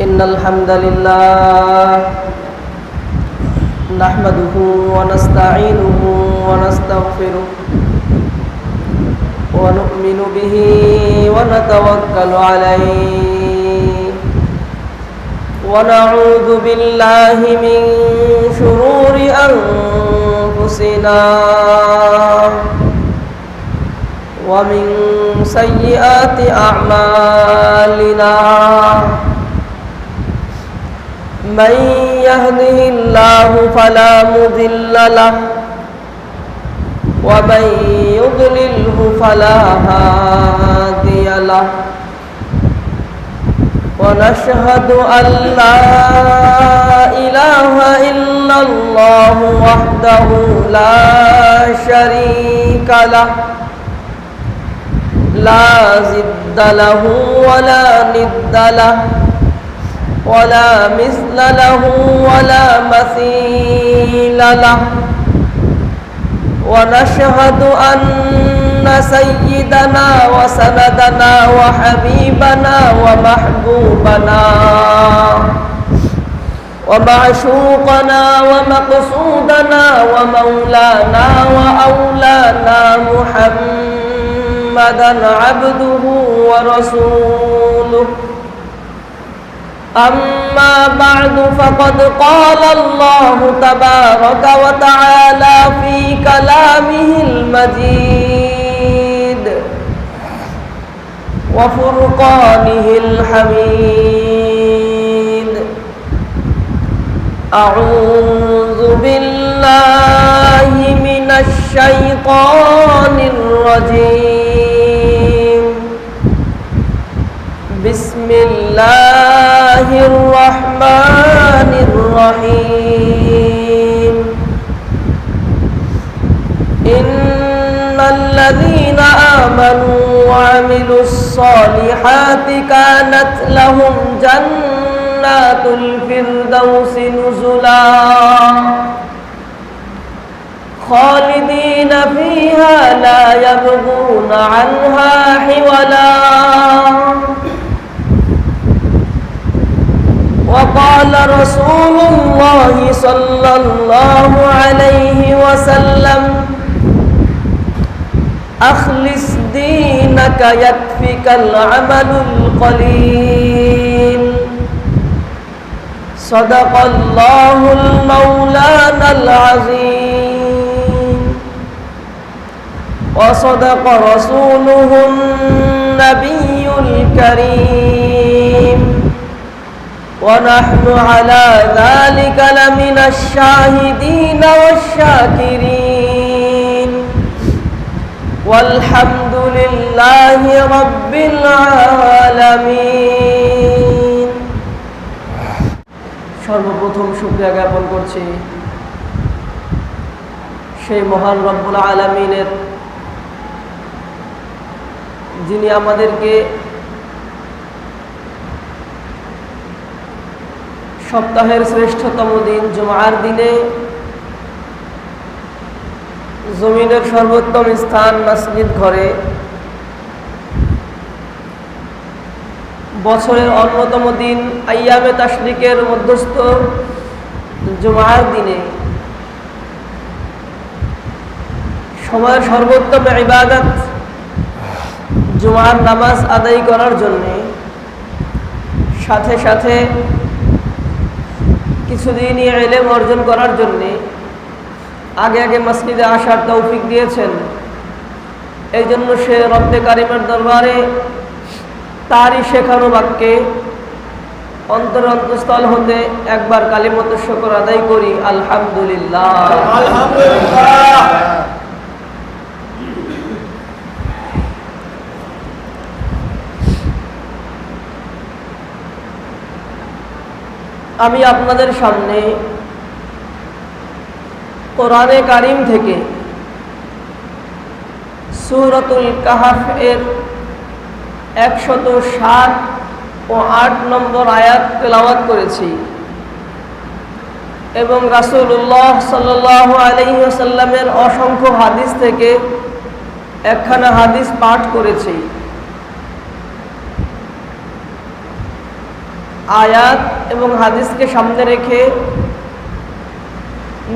إن الحمد لله نحمده ونستعينه ونستغفره ونؤمن به ونتوكل عليه ونعوذ بالله من شرور أنفسنا ومن سيئات أعمالنا من يهده الله فلا مضل له ومن يضلله فلا هادي له ونشهد أن لا إله إلا الله وحده لا شريك له لا ضد له ولا ند له ولا مثل له ولا مثيل له ونشهد أن سيدنا وسندنا وحبيبنا ومحبوبنا ومعشوقنا ومقصودنا ومولانا وأولانا محمدا عبده ورسوله أما بعد فقد قال الله تبارك وتعالى في كلامه المجيد وفرقانه الحميد أعوذ بالله من الشيطان الرجيم بسم الله الرحمن الرحيم إن الذين آمنوا وعملوا الصالحات كانت لهم جنات الفردوس نزلا خالدين فيها لا يبغون عنها حولا وقال رسول الله صلى الله عليه وسلم أخلص دينك يكفك العمل القليل صدق الله المولانا العظيم وصدق رسوله النبي الكريم ونحن على ذلك لمن الشاهدين والشاكرين والحمد لله رب العالمين সর্বপ্রথম শুকরিয়া জ্ঞাপন করছি সেই মহান রব্বুল আলামিনের, যিনি আমাদেরকে সপ্তাহের শ্রেষ্ঠতম দিন জুমার দিনে জমিনের সর্বোত্তম স্থান মসজিদ ঘরে বছরের অন্যতম দিন আইয়ামে তাশরিকের মধ্যস্থ জুমার দিনে সময়ের সর্বোত্তম ইবাদত জুমার নামাজ আদায় করার জন্যে, সাথে সাথে কিছুদিনই ইলম অর্জন করার জন্যে আগে আগে মসজিদে আসার তৌফিক দিয়েছেন। এই জন্য সে রব্বে কারিমের দরবারে তারই শেখানো বাক্যে অন্তরস্থল হতে একবার কালিমাতুশ শুকর আদায় করি, আলহামদুলিল্লাহ। আলহামদুলিল্লাহ। আমি আপনাদের সামনে কোরআনে কারিম থেকে সূরাতুল কাহফ এর 107 ও 8 নম্বর আয়াত তেলাওয়াত করেছি এবং রাসূলুল্লাহ সাল্লাল্লাহু আলাইহি ওয়াসাল্লামের অসংখ্য হাদিস থেকে একখানা হাদিস পাঠ করেছি। আয়াত এবং হাদিসকে সামনে রেখে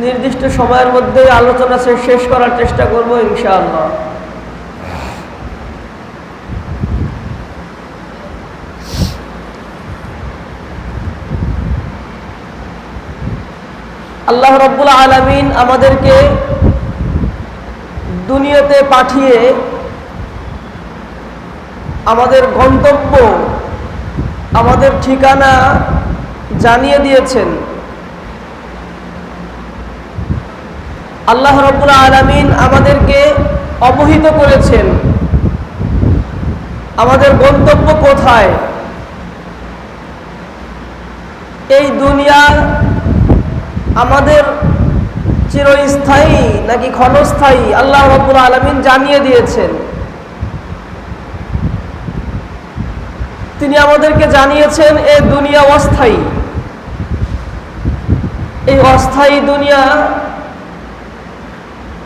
নির্দিষ্ট সময়ের মধ্যে আলোচনা শেষ করার চেষ্টা করব ইনশাআল্লাহ। আল্লাহ রাব্বুল আলামিন আমাদেরকে দুনিয়াতে পাঠিয়ে আমাদের গন্তব্য, আমাদের ঠিকানা জানিয়ে দিয়েছেন। আল্লাহ রাব্বুল আলামিন আমাদেরকে অবহিত করেছেন আমাদের গন্তব্য কোথায়। এই দুনিয়া আমাদের চিরস্থায়ী নাকি ক্ষণস্থায়ী আল্লাহ রাব্বুল আলামিন জানিয়ে দিয়েছেন। তিনি আমাদেরকে জানিয়েছেন এই দুনিয়া অস্থায়ী। এই অস্থায়ী দুনিয়া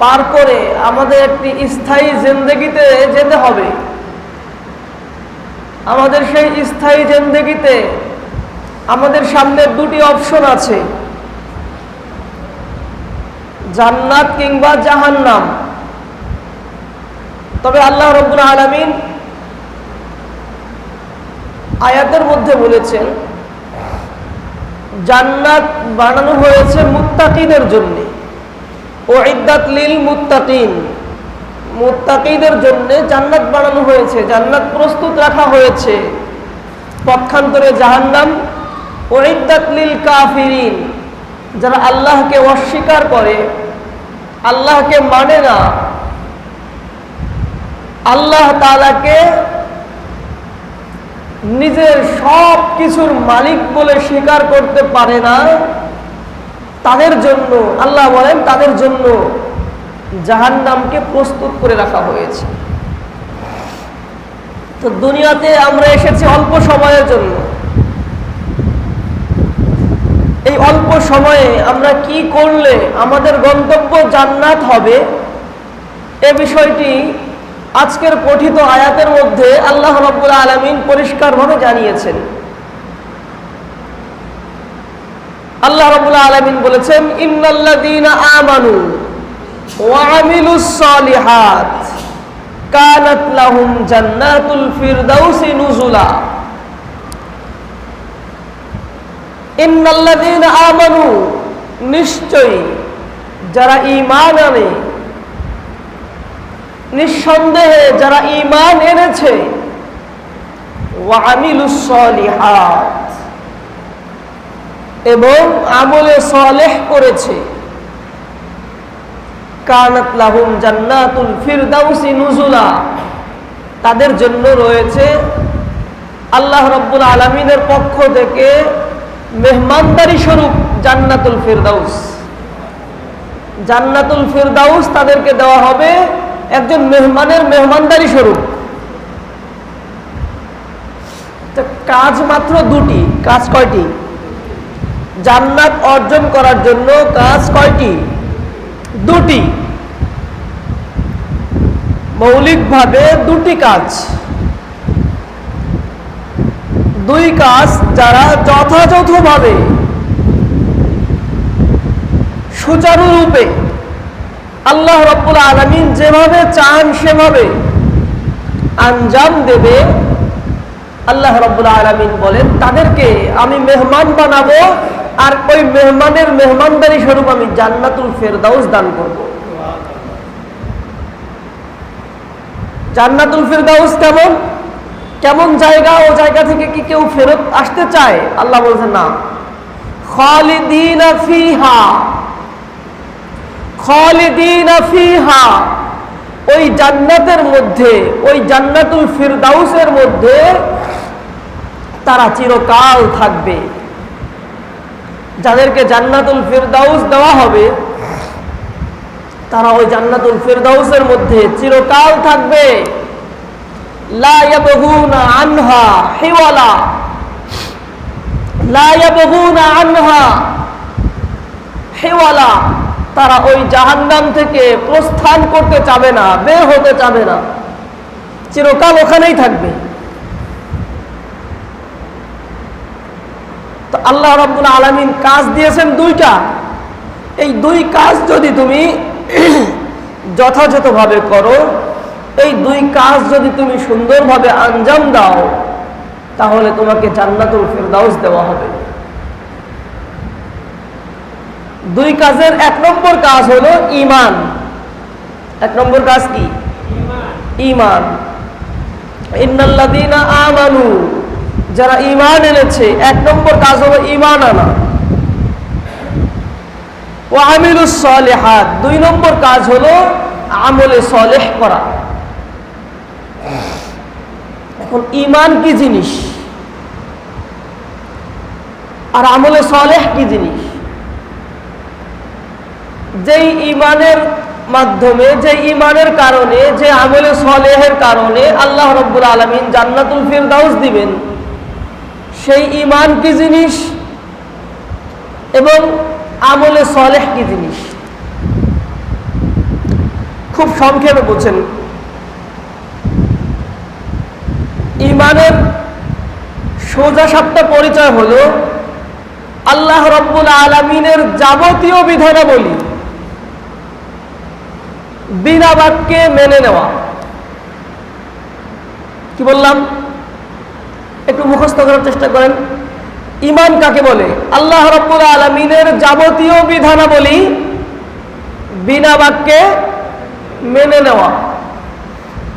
পার করে আমাদের একটি স্থায়ী জিন্দেগিতে যেতে হবে। আমাদের সেই স্থায়ী জিন্দেগিতে আমাদের সামনে দুটি অপশন আছে, জান্নাত কিংবা জাহান্নাম। তবে আল্লাহ রাব্বুল আলামিন আয়াতের মধ্যে বলেছেন জান্নাত বানানো হয়েছে মুত্তাকিদের জন্য। উইদ্দাত লিল মুত্তাকিন, মুত্তাকিদের জন্য জান্নাত বানানো হয়েছে, জান্নাত প্রস্তুত রাখা হয়েছে। পক্ষান্তরে জাহান্নাম উইদ্দাত লিল কাফিরিন, যারা আল্লাহকে অস্বীকার করে, আল্লাহকে মানে না, আল্লাহ তাআলাকে নিজের সব কিছুর মালিক বলে স্বীকার করতে পারে না, তাদের জন্য আল্লাহ বলেন তাদের জন্য জাহান্নামকে প্রস্তুত করে রাখা হয়েছে। তো দুনিয়াতে আমরা এসেছি অল্প সময়ের জন্য। এই অল্প সময়ে আমরা কি করলে আমাদের গন্তব্য জান্নাত হবে, এ বিষয়টি আজকের পঠিত আয়াতের মধ্যে আল্লাহ রাব্বুল আলামিন পরিষ্কারভাবে জানিয়েছেন। আল্লাহ রাব্বুল আলামিন বলেছেন ইন্নাল্লাযীনা আমানু ওয়া আমিলুস সালিহাত কানাত লাহুম জান্নাতুল ফিরদাউসি নুজুলা। ইন্নাল্লাযীনা আমানু, নিশ্চয়ই যারা ঈমান আনে, নিঃসন্দেহে যারা ঈমান এনেছে, ওয়া আমিলুস সালিহাত, এবং আমলে সালেহ করেছে, কানাত লাহুম জান্নাতুল ফিরদাউসি নুজুলা, তাদের জন্য রয়েছে আল্লাহ রাব্বুল আলামিনের পক্ষ থেকে মেহমানদারি স্বরূপ জান্নাতুল ফিরদাউস। জান্নাতুল ফিরদাউস তাদেরকে দেওয়া হবে একজন মেহমানের মেহমানদারি স্বরূপ। কাজ মাত্র দুটি। কাজ কয়টি? জান্নাত অর্জন করার জন্য কাজ কয়টি? দুটি। মৌলিকভাবে দুটি কাজ। দুই কাজ যারা যথাযথভাবে সুচারুরূপে আল্লাহ রাব্বুল আলামিন যেভাবে চান সেভাবে আঞ্জাম দেবে, আল্লাহ রাব্বুল আলামিন বলেন তাদেরকে আমি মেহমান বানাবো, আর ওই মেহমানের মেহমানদারি স্বরূপ আমি জান্নাতুল ফিরদাউস দান করব। জান্নাতুল ফিরদাউস কেমন কেমন জায়গা? ও জায়গা থেকে কি কেউ ফেরত আসতে চায়? আল্লাহ বলছেন না। খালিদিনা ফিহা, খালিদিনা ফিহা, ওই জান্নাতের মধ্যে, ওই জান্নাতুল ফিরদাউসের মধ্যে তারা চিরকাল থাকবে। যাদেরকে জান্নাতুল ফিরদাউস দেওয়া হবে তারা ওই জান্নাতুল ফিরদাউসের মধ্যে চিরকাল থাকবে। লা ইয়াবগুনা আনহা হিওয়ালা, লা ইয়াবগুনা আনহা হিওয়ালা, তারা ওই জাহান্নাম থেকে প্রস্থান করতে চাবে না, বের হতে চাবে না, চিরকাল ওখানেই থাকবে। তো আল্লাহ রাব্বুল আলামিন কাজ দিয়েছেন দুইটা। এই দুই কাজ যদি তুমি যথাযথভাবে করো, এই দুই কাজ যদি তুমি সুন্দরভাবে আঞ্জাম দাও, তাহলে তোমাকে জান্নাতুল ফিরদাউস দেওয়া হবে। দুই কাজের এক নম্বর কাজ হলো ঈমান। এক নম্বর কাজ কি? ঈমান। ইন্নাল্লাযীনা আমানু, যারা ঈমান এনেছে, এক নম্বর কাজ হলো ঈমান আনা। ওয়া আমিলুস সালিহাত, দুই নম্বর কাজ হলো আমলে সালেহ করা। এখন ঈমান কি জিনিস আর আমলে সালেহ কি জিনিস? যেই ঈমানের মাধ্যমে, যে ঈমানের কারণে, যে আমলে সালেহের কারণে আল্লাহ রাব্বুল আলামিন জান্নাতুল ফিরদাউস দিবেন, সেই ঈমান কি জিনিস এবং আমলে সালেহ কি জিনিস? খুব সংক্ষেপে বলছেন। ঈমানের সোজা সাপটা পরিচয় হলো আল্লাহ রাব্বুল আলামিনের যাবতীয় বিধানাবলী বিনা বাক্যে মেনে নেওয়া। কি বললাম? একটু মুখস্থ করার চেষ্টা করেন। ঈমান কাকে বলে? আল্লাহ রাব্বুল আলামিনের যাবতীয় বিধানাবলী বিনা বাক্যে মেনে নেওয়া।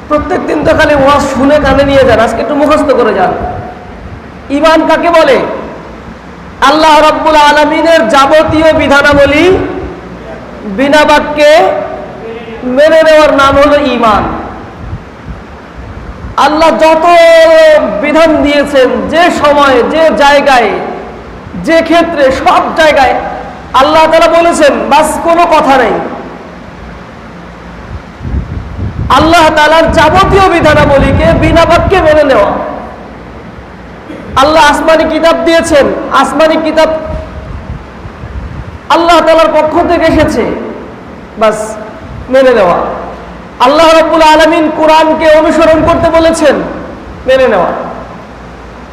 প্রত্যেক দিন তো খালি ওয়াজ শুনে কানে নিয়ে যান, আজকে একটু মুখস্থ করে যান। ঈমান কাকে বলে? আল্লাহ রাব্বুল আলামিনের যাবতীয় বিধানাবলী বিনা বাক্যে মেনে নেওয়ার নাম হলো ঈমান। আল্লাহ যত বিধান দিয়েছেন, যে সময়ে, যে জায়গায়, যে ক্ষেত্রে, সব জায়গায় আল্লাহ তাআলা বলেছেন, বাস কোনো কথা নেই। আল্লাহ তাআলার যাবতীয় বিধানাবলীকে বিনা বাক্যে মেনে নেওয়া। আল্লাহ আসমানি কিতাব দিয়েছেন, আসমানি কিতাব আল্লাহ তাআলার পক্ষ থেকে এসেছে, বাস মেনে নেওয়া। আল্লাহ রাব্বুল আলামিন কোরআনকে অনুসরণ করতে বলেছেন, মেনে নেওয়া।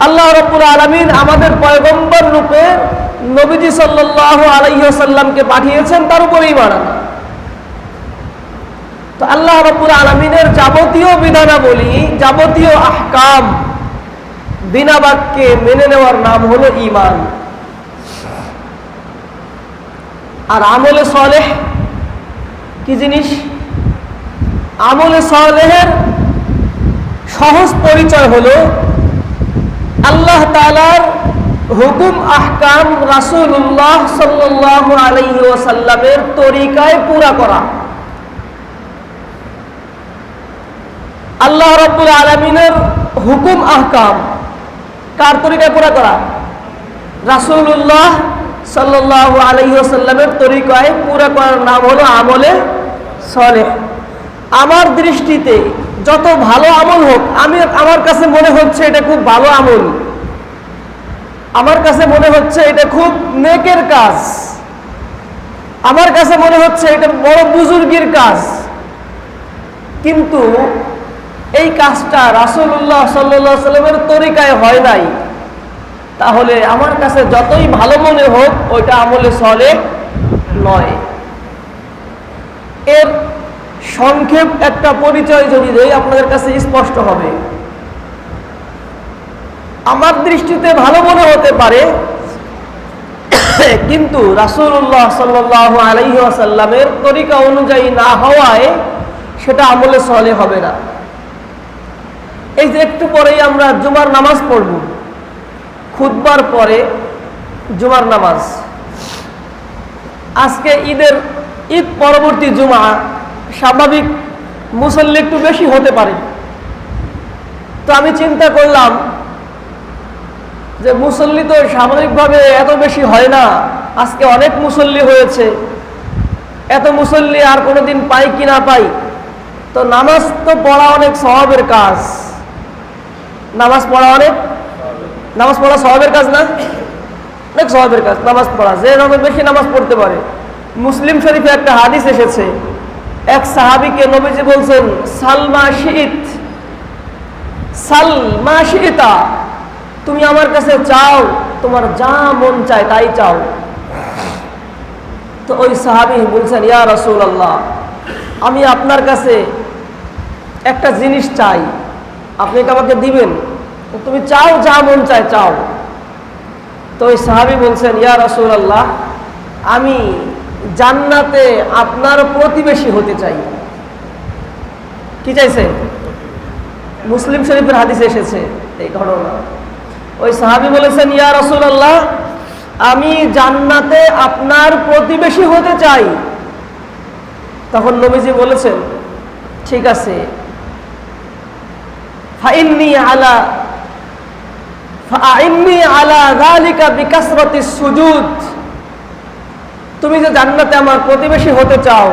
আল্লাহ রাব্বুল আলামিন আমাদের পয়গম্বর রূপে নবীজি সাল্লাল্লাহু আলাইহি ওয়াসাল্লামকে পাঠিয়েছেন, তার উপরে ঈমান আনা। তো আল্লাহ রাব্বুল আলামিনের যাবতীয় বিধানাবলী, যাবতীয় আহকাম বিনা বাক্যে মেনে নেওয়ার নাম হলো ঈমান। আর আমলে সালেহ কি জিনিস? আমলে সালেহের সহজ পরিচয় হলো আল্লাহ তাআলার হুকুম আহকাম রাসূলুল্লাহ সাল্লাল্লাহু আলাইহি ওয়াসাল্লামের তরিকায় পুরা করা। আল্লাহ রাব্বুল আলামিনের হুকুম আহকাম কার তরিকায় পুরা করা? রাসূলুল্লাহ সাল্লাল্লাহু আলাইহি ওয়াসাল্লামের তরিকায় পুরা করার নাম হলো আমলে সালেহ। আমার দৃষ্টিতে যত ভালো আমল হোক, আমার কাছে মনে হচ্ছে এটা খুব ভালো আমল, আমার কাছে মনে হচ্ছে এটা খুব নেকের কাজ, আমার কাছে মনে হচ্ছে এটা বড় বুজুর্গের কাজ, কিন্তু এই কাজটা রাসূলুল্লাহ সাল্লাল্লাহু আলাইহি ওয়াসাল্লামের তরিকায় হয় নাই, তাহলে আমার কাছে যতই ভালো মনে হোক ওইটা আমলে সালেহ নয়। এর সংক্ষেপ একটা পরিচয় যদি দেই, আপনাদের কাছে স্পষ্ট হবে। আমার দৃষ্টিতে ভালো মনে হতে পারে, কিন্তু রাসূলুল্লাহ সাল্লাল্লাহু আলাইহি ওয়াসাল্লামের তরিকা অনুযায়ী না হওয়ায় সেটা আমলে সালেহ হবে না। এই যে একটু পরেই আমরা জুমার নামাজ পড়ব, খুতবার পরে জুমার নামাজ। আজকে ঈদ পরবর্তী জুমা, স্বাভাবিক মুসল্লি একটু বেশি হতে পারে। তো আমি চিন্তা করলাম যে মুসল্লি তো স্বাভাবিকভাবে এত বেশি হয় না, আজকে অনেক মুসল্লি হয়েছে, এত মুসল্লি আর কোনোদিন পাই কি না পাই, তো নামাজ তো পড়া অনেক সওয়াবের কাজ। নামাজ পড়া সওয়াবের কাজ না? অনেক সওয়াবের কাজ নামাজ পড়া, যে যত বেশি নামাজ পড়তে পারে। মুসলিম শরীফে একটা হাদিস এসেছে, এক সাহাবীকে নবীজি বলছেন, সাল মা শিইতা, তুমি আমার কাছে চাও তোমার যা মন চায় তাই চাও। তো ওই সাহাবী বলছেন, ইয়া রাসূলুল্লাহ, আমি আপনার কাছে একটা জিনিস চাই, আপনি কি আমাকে দিবেন? তুমি চাও, যা মন চায় চাও। তো ওই সাহাবী বলছেন, ইয়া রাসূলুল্লাহ, আমি জান্নাতে আপনার প্রতিবেশী হতে চাই। কি চাইছে? মুসলিম শরীফের হাদিসে এসেছে এই ঘটনা। ওই সাহাবী বলেছেন, ইয়া রাসূলুল্লাহ, আমি জান্নাতে আপনার প্রতিবেশী হতে চাই। তখন নবীজি বলেছেন, ঠিক আছে, ফাইন্নী আলা যালিকা বিকাসরাতিস সুজুদ। তুমি যে জান্নাতে আমার প্রতিবেশী হতে চাও,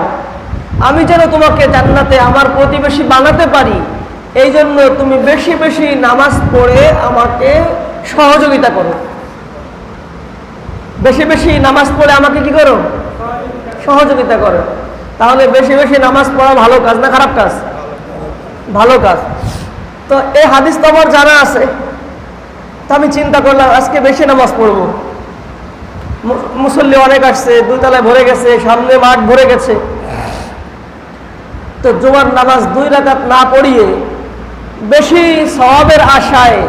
আমি যেন তোমাকে জান্নাতে আমার প্রতিবেশী বানাতে পারি, এই জন্য তুমি বেশি বেশি নামাজ পড়ে আমাকে সহযোগিতা করো। বেশি বেশি নামাজ পড়ে আমাকে কি করো? সহযোগিতা করো। তাহলে বেশি বেশি নামাজ পড়া ভালো কাজ না খারাপ কাজ? ভালো কাজ। তো এই হাদিস তো আমার জানা আছে। তো আমি চিন্তা করলাম আজকে বেশি নামাজ পড়বো। মুসল্লি অনেক আসছে, 2 তলায় ভরে গেছে, সামনে মাঠ ভরে গেছে। তো জুমার নামাজ 2 রাকাত না পড়িয়ে বেশি সওয়াবের আশায়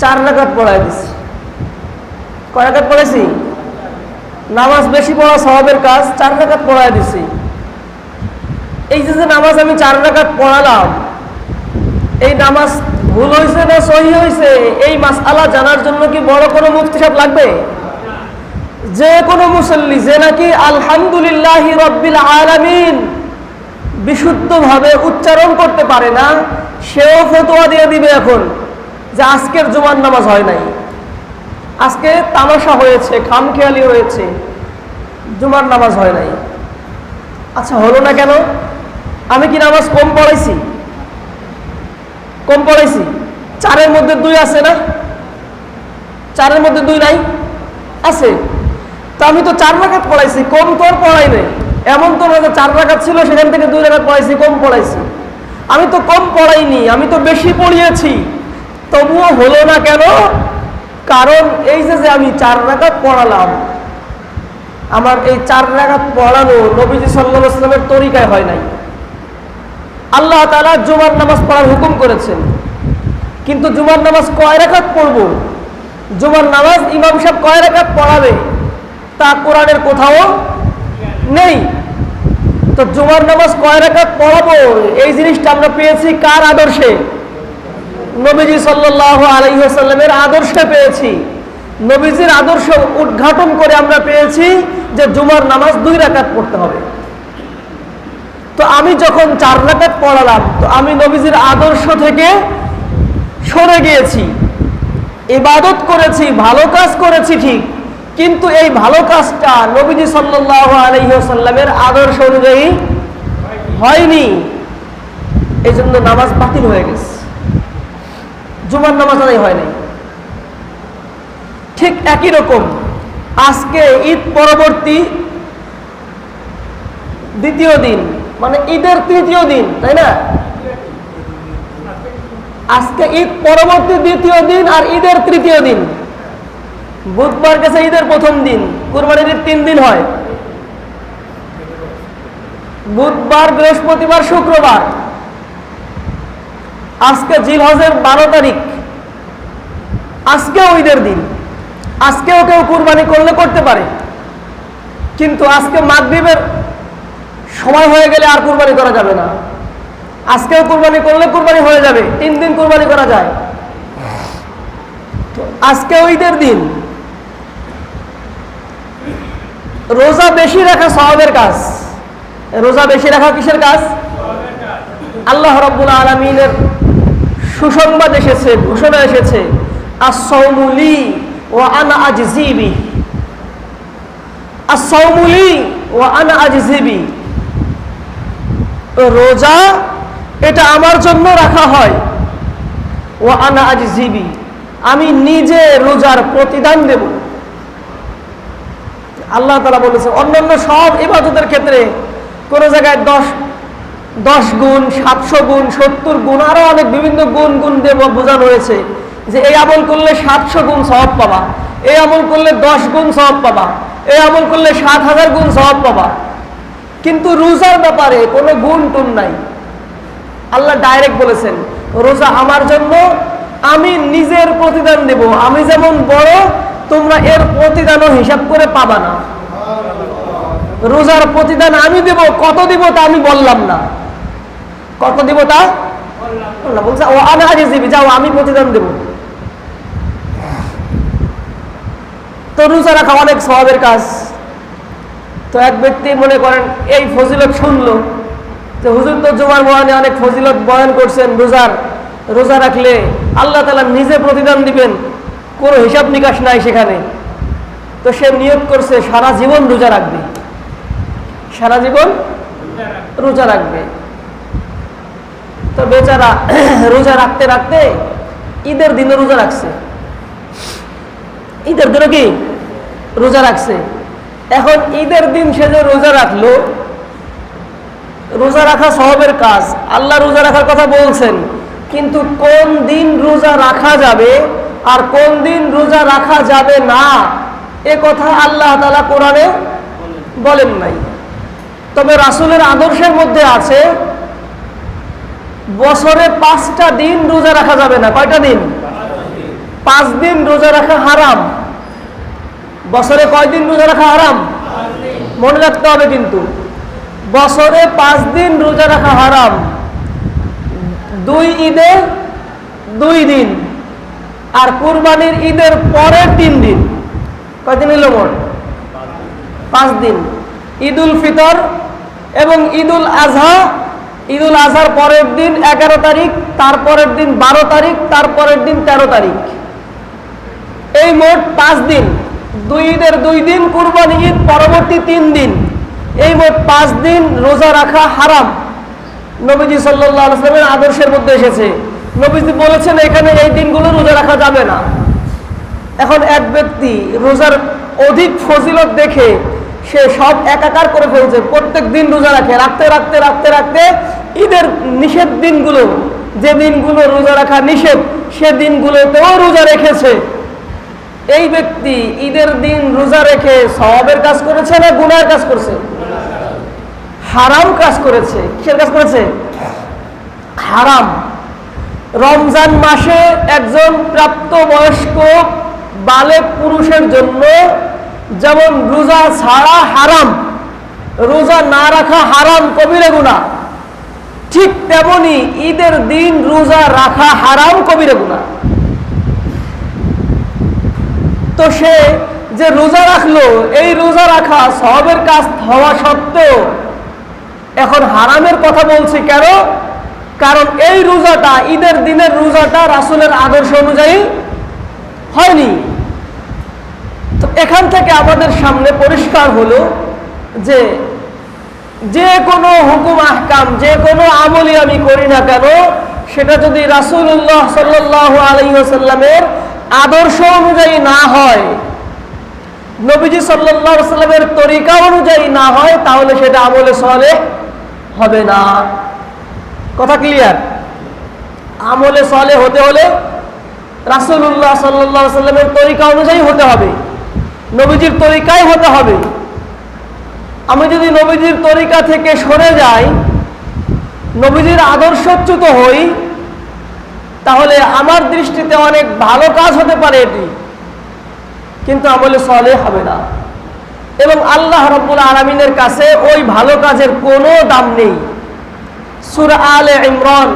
4 রাকাত পড়ায় দিছি। কয় রাকাত পড়েছি? নামাজ বেশি পড়া সওয়াবের কাজ, 4 রাকাত পড়ায় দিছি। এই যে নামাজ আমি 4 রাকাত পড়ালাম, এই নামাজ ভুল হয়েছে না সহি হয়েছে, এই মাসআলা জানার জন্য কি বড় কোনো মুফতি সাহেব লাগবে? যে কোনো মুসল্লি যে নাকি আলহামদুলিল্লাহি রাব্বিল আলামিন বিশুদ্ধভাবে উচ্চারণ করতে পারে না, সেও ফতোয়া দিয়ে দিবে এখন যে আজকের জুমার নামাজ হয় নাই, আজকে তামাশা হয়েছে, খামখেয়ালি হয়েছে, জুমার নামাজ হয় নাই। আচ্ছা, হলো না কেন? আমি কি নামাজ কম পড়াইছি? কম পড়াইছি। 4-এর মধ্যে 2 আছে না? 4-এর মধ্যে 2 নাই? আছে। তো আমি তো 4 রাকাত পড়াইছি, কম তো আর পড়াই নাই। এমন তো না যে 4 রাকাত ছিল সেখান থেকে 2 রাকাত পড়াইছি, কম পড়াইছি। আমি তো কম পড়াইনি, আমি তো বেশি পড়িয়েছি। তবুও হলো না কেন? কারণ এই যে আমি 4 রাকাত পড়ালাম, আমার এই 4 রাকাত পড়ানো নবীজি সাল্লাল্লাহু আলাইহি ওয়াসাল্লামের তরিকায় হয় নাই। আল্লাহ তাআলা জুমার নামাজ পড়ার হুকুম করেছেন, কিন্তু জুমার নামাজ কয় রাকাত পড়ব, জুমার নামাজ ইমাম সাহেব কয় রাকাত পড়াবে, তা কোরআনের কোথাও নেই। তো জুমার নামাজ কয় রাকাত পড়াবো, এই জিনিসটা আমরা পেয়েছি কার আদর্শে? নবীজি সাল্লাল্লাহু আলাইহি ওয়াসাল্লামের আদর্শে পেয়েছি। নবীজির আদর্শ উদ্ঘাটন করে আমরা পেয়েছি যে জুমার নামাজ 2 রাকাত পড়তে হবে। তো আমি যখন 4 রাকাত পড়ালাম, তো আমি নবীজির আদর্শ থেকে সরে গিয়েছি, ইবাদত করেছি, ভালো কাজ করেছি ঠিক, কিন্তু এই ভালো কাজটা নবীজি সাল্লাল্লাহু আলাইহি ওয়াসাল্লামের আদর্শ অনুযায়ী হয়নি। এই জন্য নামাজ বাতিল হয়ে গেছে, জুমার নামাজ আদায় হয় নাই। ঠিক একই রকম আজকে ঈদ পরবর্তী 2য় দিন, মানে ঈদের 3য় দিন, তাই না? আজকে ঈদ পরবর্তী 2য় দিন আর ঈদের 3য় দিন। বুধবার গেছে ঈদের 1ম দিন, কুরবানির ঈদ 3 দিন হয়, বুধবার, বৃহস্পতিবার, শুক্রবার। আজকে জিলহজের 12 তারিখ, আজকেও ঈদের দিন। আজকেও কেউ কুরবানি করলে করতে পারে, কিন্তু আজকে মাগরিবের সময় হয়ে গেলে আর কুরবানি করা যাবে না। আজকেও কুরবানি করলে কুরবানি হয়ে যাবে, 3 দিন কুরবানি করা যায়। তো আজকেও ঈদের দিন। রোজা বেশি রাখা সওয়াবের কাজ। রোজা বেশি রাখা কিসের কাজ? আল্লাহ রাব্বুল আলামিনের সুসংবাদ এসেছে, ঘোষণা এসেছে, আস-সাওমু লি ওয়া আনা আজজি বি। আস-সাওমু লি ওয়া আনা আজজি বি। রোজা এটা আমার জন্য রাখা হয়, ওয়া আনা আজজি বি, আমি নিজে রোজার প্রতিদান দেব। আল্লাহ তাআলা বলেছে অন্যান্য সব ইবাদতের ক্ষেত্রে কোন জায়গায় 10 গুণ, 700 গুণ, 70 গুণ, আরো অনেক বিভিন্ন গুণ দিয়ে বোঝানো হয়েছে যে এই আমল করলে 700 গুণ সওয়াব পাবা। এই আমল করলে 10 গুণ সওয়াব পাবা, এই আমল করলে 7,000 গুণ সওয়াব পাবা। কিন্তু রোজার ব্যাপারে কোনো গুণ টুন নাই। আল্লাহ ডাইরেক্ট বলেছেন, রোজা আমার জন্য, আমি নিজের প্রতিদান দেব, আমি যেমন বড় তোমরা এর প্রতিদানও হিসাব করে পাবা না। রোজার প্রতিদান আমি দেব, কত দিব তা আমি বললাম না, কত দিব তা বললাম, বলছে ও আনা দিবি, যাও আমি প্রতিদান দেব। তো রোজা রাখা অনেক সওয়াবের কাজ। তো এক ব্যক্তি মনে করেন এই ফজিলত শুনলো, যে হুজুর তো জুমার বয়ানে অনেক ফজিলত বয়ান করছেন রোজার, রোজা রাখলে আল্লাহ তাআলা নিজে প্রতিদান দিবেন, কোনো হিসাব নিকাশ নাই সেখানে। তো সে নিয়ত করছে সারা জীবন রোজা রাখবে, সারা জীবন রোজা রাখবে। তো বেচারা রোজা রাখতে রাখতে ঈদের দিনে রোজা রাখছে, ঈদের দিনে কি রোজা রাখছে। এখন ঈদের দিন সে যে রোজা রাখলো, রোজা রাখা সওয়াবের কাজ, আল্লাহ রোজা রাখার কথা বলছেন, কিন্তু কোন দিন রোজা রাখা যাবে আর কোন দিন রোজা রাখা যাবে না এ কথা আল্লাহ তাআলা কোরআনে বলেন নাই। তবে রাসূলের আদর্শের মধ্যে আছে বছরে 5টা দিন রোজা রাখা যাবে না। কয়টা দিন? 5 দিন রোজা রাখা হারাম। বছরে কয় দিন রোজা রাখা হারাম? মনে রাখতে হবে কিন্তু বছরে 5 দিন রোজা রাখা হারাম। 2 ঈদে 2 দিন আর কুরবানির ঈদের পরের 3 দিন। কয়দিন হলো মোট? 5 দিন। ঈদুল ফিতর এবং ঈদুল আজহা, ঈদুল আজহার পরের দিন 11 তারিখ, তারপরের দিন 12 তারিখ, তারপরের দিন 13 তারিখ, এই মোট 5 দিন। 2 ঈদের 2 দিন, কুরবানি ঈদ পরবর্তী 3 দিন, এই মোট 5 দিন রোজা রাখা হারাম। নবীজি সাল্লাল্লাহু আলাইহি ওয়াসাল্লামের আদর্শের মধ্যে এসেছে, নবীজি বলেছেন এখানে এই দিনগুলো রোজা রাখা যাবে না। এখন এক ব্যক্তি রোজার অধিক ফজিলত দেখে সে সব একাকার করে ফেলছে, প্রত্যেক দিন রোজা রাখে, রাখতে রাখতে রাখতে রাখতে ঈদের নিষেধ দিনগুলো, যে দিনগুলো রোজা রাখা নিষেধ সে দিনগুলোতেও রোজা রেখেছে। এই ব্যক্তি ঈদের দিন রোজা রেখে সওয়াবের কাজ করেছে না গুনাহের কাজ করেছে? হারাম কাজ করেছে। কিসের কাজ করেছে? হারাম। রমজান মাসে একজন প্রাপ্তবয়স্ক বালেগ পুরুষের জন্য যেমন রোজা ছাড়া হারাম, রোজা না রাখা হারাম, কবিরা গুনাহ, ঠিক তেমনি ঈদের দিন রোজা রাখা হারাম, কবিরা গুনাহ। তো সে যে রোজা রাখলো, এই রোজা রাখা সওয়াবের কাজ হওয়া সত্ত্বেও এখন হারামের কথা বলছি কেন? কারণ এই রোজাটা, ঈদের দিনের রোজাটা রাসূলের আদর্শ অনুযায়ী হয়নি। তো এখান থেকে আমাদের সামনে পরিষ্কার হলো যে যে কোনো হুকুম আহকাম, যে কোনো আমলই আমি করি না কেন, সেটা যদি রাসূলুল্লাহ সাল্লাল্লাহু আলাইহি ওয়াসাল্লামের আদর্শ অনুযায়ী না হয়, নবীজি সাল্লাল্লাহু আলাইহি ওয়াসাল্লামের তরিকা অনুযায়ী না হয়, তাহলে সেটা আমলে সালেহ হবে না। কথা ক্লিয়ার? আমলে সালেহ হতে হলে রাসূলুল্লাহ সাল্লাল্লাহু আলাইহি ওয়াসাল্লামের তরিকা অনুযায়ী হতে হবে, নবীজির তরিকায় হতে হবে। আমি যদি নবীজির তরিকা থেকে সরে যাই, নবীজির আদর্শচ্যুত হই, তাহলে আমার দৃষ্টিতে অনেক ভালো কাজ হতে পারে এটি, কিন্তু আমলে সালেহ হবে না। এবং আল্লাহ রাব্বুল আলামিনের কাছে ওই ভালো কাজের কোনো দাম নেই। সূরা আলে ইমরান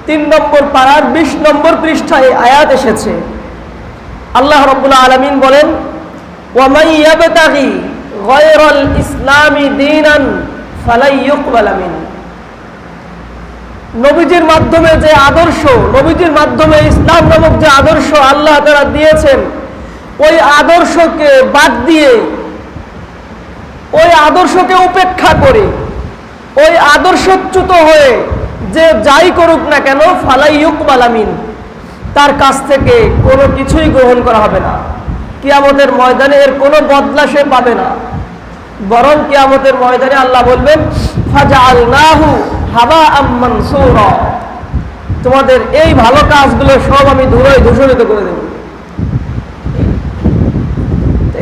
3 নম্বর পারার 20 নম্বর পৃষ্ঠায় আয়াত এসেছে। আল্লাহ রাব্বুল আলামিন বলেন, ওয়া মান ইয়াবতাগি গায়রাল ইসলামি দীনান ফালাই ইউকবাল মিন। নবীজির মাধ্যমে যে আদর্শ, নবীজির মাধ্যমে ইসলাম নামক যে আদর্শ আল্লাহ তাআলা দিয়েছেন, ওই আদর্শকে বাদ দিয়ে, ওই আদর্শকে উপেক্ষা করে, ওই আদর্শচ্যুত হয়ে যে যাই করুক না কেন, ফালাই ইউকবাল মিন, তার কাছ থেকে কোনো কিছুই গ্রহণ করা হবে না। কিয়ামতের ময়দানে এর কোনো বদলা সে পাবে না, বরং কিয়ামতের ময়দানে আল্লাহ বলবেন, ফাজআলনাহু হাবাআম মানসুরা, তোমাদের এই ভালো কাজগুলো সব আমি ধুলোয় ধূসরিত করে দেব।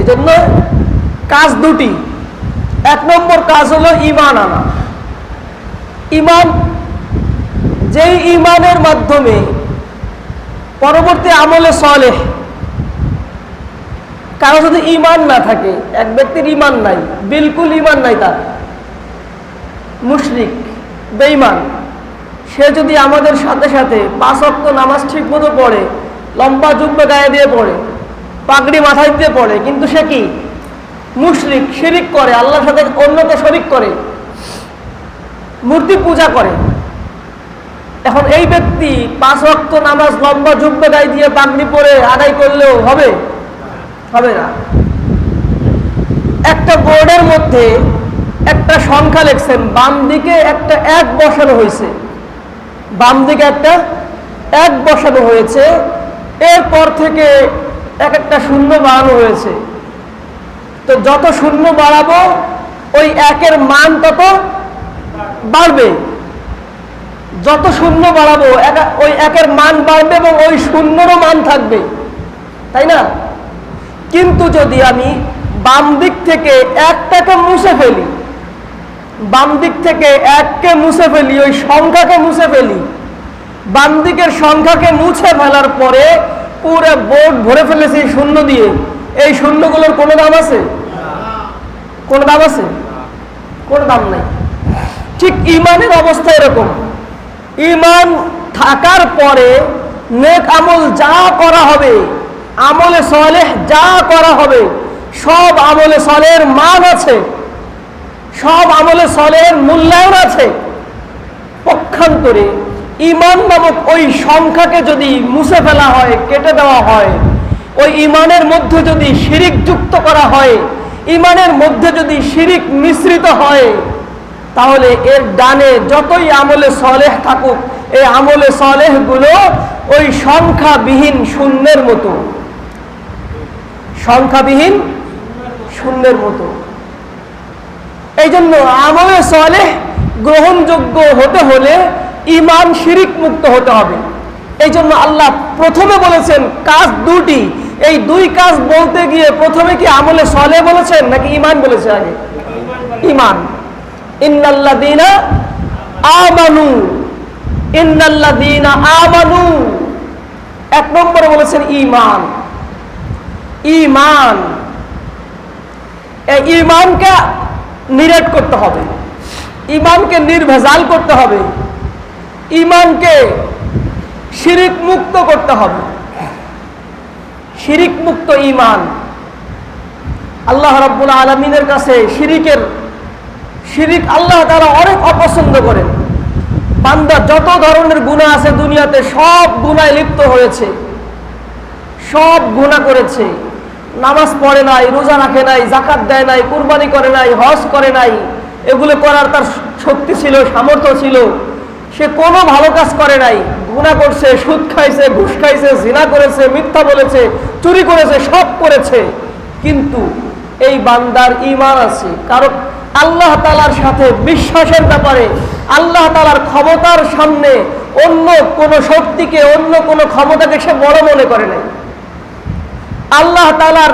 এই জন্য কাজ দুটি। এক নম্বর কাজ হলো ঈমান আনা। ঈমান, যেই ঈমানের মাধ্যমে পরবর্তী আমলে সালেহ। কারো যদি ঈমান না থাকে, এক ব্যক্তির ঈমান নাই, বিলকুল ঈমান নাই, তার মুশরিক, বেঈমান, সে যদি আমাদের সাথে সাথে 5 ওয়াক্ত নামাজ ঠিক মতো পড়ে, লম্বা জুব্বা গায়ে দিয়ে পড়ে, পাগড়ি মাথায় দিয়ে পড়ে, কিন্তু সে কি মুশরিক, শিরিক করে, আল্লাহর সাথে অন্যকে শরিক করে, মূর্তি পূজা করে। এখন এই ব্যক্তি 5 ওয়াক্ত নামাজ লম্বা জুব্বা গায়ে দিয়ে পাগড়ি পরে আদায় করলেও হবে? হবে না। একটা বোর্ডের মধ্যে একটা সংখ্যা লিখছেন, বাম দিকে একটা 1 বসানো হয়েছে, বাম দিকে একটা 1 বসানো হয়েছে, এরপর থেকে একটা শূন্য বাড়ানো হয়েছে। তো যত শূন্য বাড়াবো ওই 1-এর মান তত বাড়বে, যত শূন্য বাড়াবো ওই 1-এর মান বাড়বে এবং ওই শূন্যরও মান থাকবে, তাই না? কিন্তু যদি আমি বাম দিক থেকে 1টাকে মুছে ফেলি, বাম দিক থেকে 1কে মুছে ফেলি, ওই সংখ্যাকে মুছে ফেলি, বাম দিকের সংখ্যাকে মুছে ফেলার পরে পুরো বোর্ড ভরে ফেলেছি শূন্য দিয়ে, এই শূন্যগুলোর কোনো দাম আছে? কোনো দাম আছে? কোনো দাম নাই। ঠিক ঈমানের অবস্থা এরকম। ঈমান থাকার পরে নেক আমল যা করা হবে, আমলে সালেহ যা করা হবে, সব আমলে সালেহের মান আছে, সব আমলে সালেহের মূল্যায়ন আছে। পক্ষান্তরে ঈমান নামক ওই সংখ্যাকে যদি মুছে ফেলা হয়, কেটে দেওয়া হয়, ওই ঈমানের মধ্যে যদি শিরিক যুক্ত করা হয়, ঈমানের মধ্যে যদি শিরিক মিশ্রিত হয়, তাহলে এর ডানে যতই আমলে সালেহ থাকুক, এই আমলে সালেহগুলো ওই সংখ্যাবিহীন শূন্যের মতো, সংখ্যাবিহীন শূন্যের মতো। এই জন্য আমলে সালেহ গ্রহণযোগ্য হতে হলে ঈমান শিরিক মুক্ত হতে হবে। এই জন্য আল্লাহ প্রথমে বলেছেন কাজ দুটি। এই 2 কাজ বলতে গিয়ে প্রথমে কি আমলে সালেহ বলেছেন নাকি ঈমান বলেছে? আগে ঈমান। ইন্নাল্লাযীনা আমানু, ইন্নাল্লাযীনা আমানু, 1 নম্বরে বলেছেন ঈমান। ঈমান, এই ঈমানকে নিরেট করতে হবে, ঈমানকে নির্ভেজাল করতে হবে, ঈমানকে শিরিক মুক্ত করতে হবে। শিরিক মুক্ত ঈমান। আল্লাহ রাব্বুল আলামিনের কাছে শিরিক আল্লাহ তাআলা অনেক অপছন্দ করেন। বান্দা যত ধরনের গুনাহ আছে দুনিয়াতে সব গুনাহে লিপ্ত হয়েছে, সব গুনাহ করেছে, নামাজ পড়ে নাই, রোজা রাখে নাই, যাকাত দেয় নাই, কুরবানি করে নাই, হজ করে নাই, এগুলো করার তার শক্তি ছিল, সামর্থ্য ছিল, সে কোনো ভালো কাজ করে নাই, গুনাহ করছে, সুদ খাইছে, ঘুষ খাইছে, জিনা করেছে, মিথ্যা বলেছে, চুরি করেছে, সব করেছে, কিন্তু এই বান্দার ঈমান আছে। কারণ আল্লাহ তাআলার সাথে বিশ্বাসের ব্যাপারে আল্লাহ তাআলার ক্ষমতার সামনে অন্য কোনো শক্তিকে, অন্য কোনো ক্ষমতাকে সে বড় মনে করে নাই। আল্লাহ তাআলার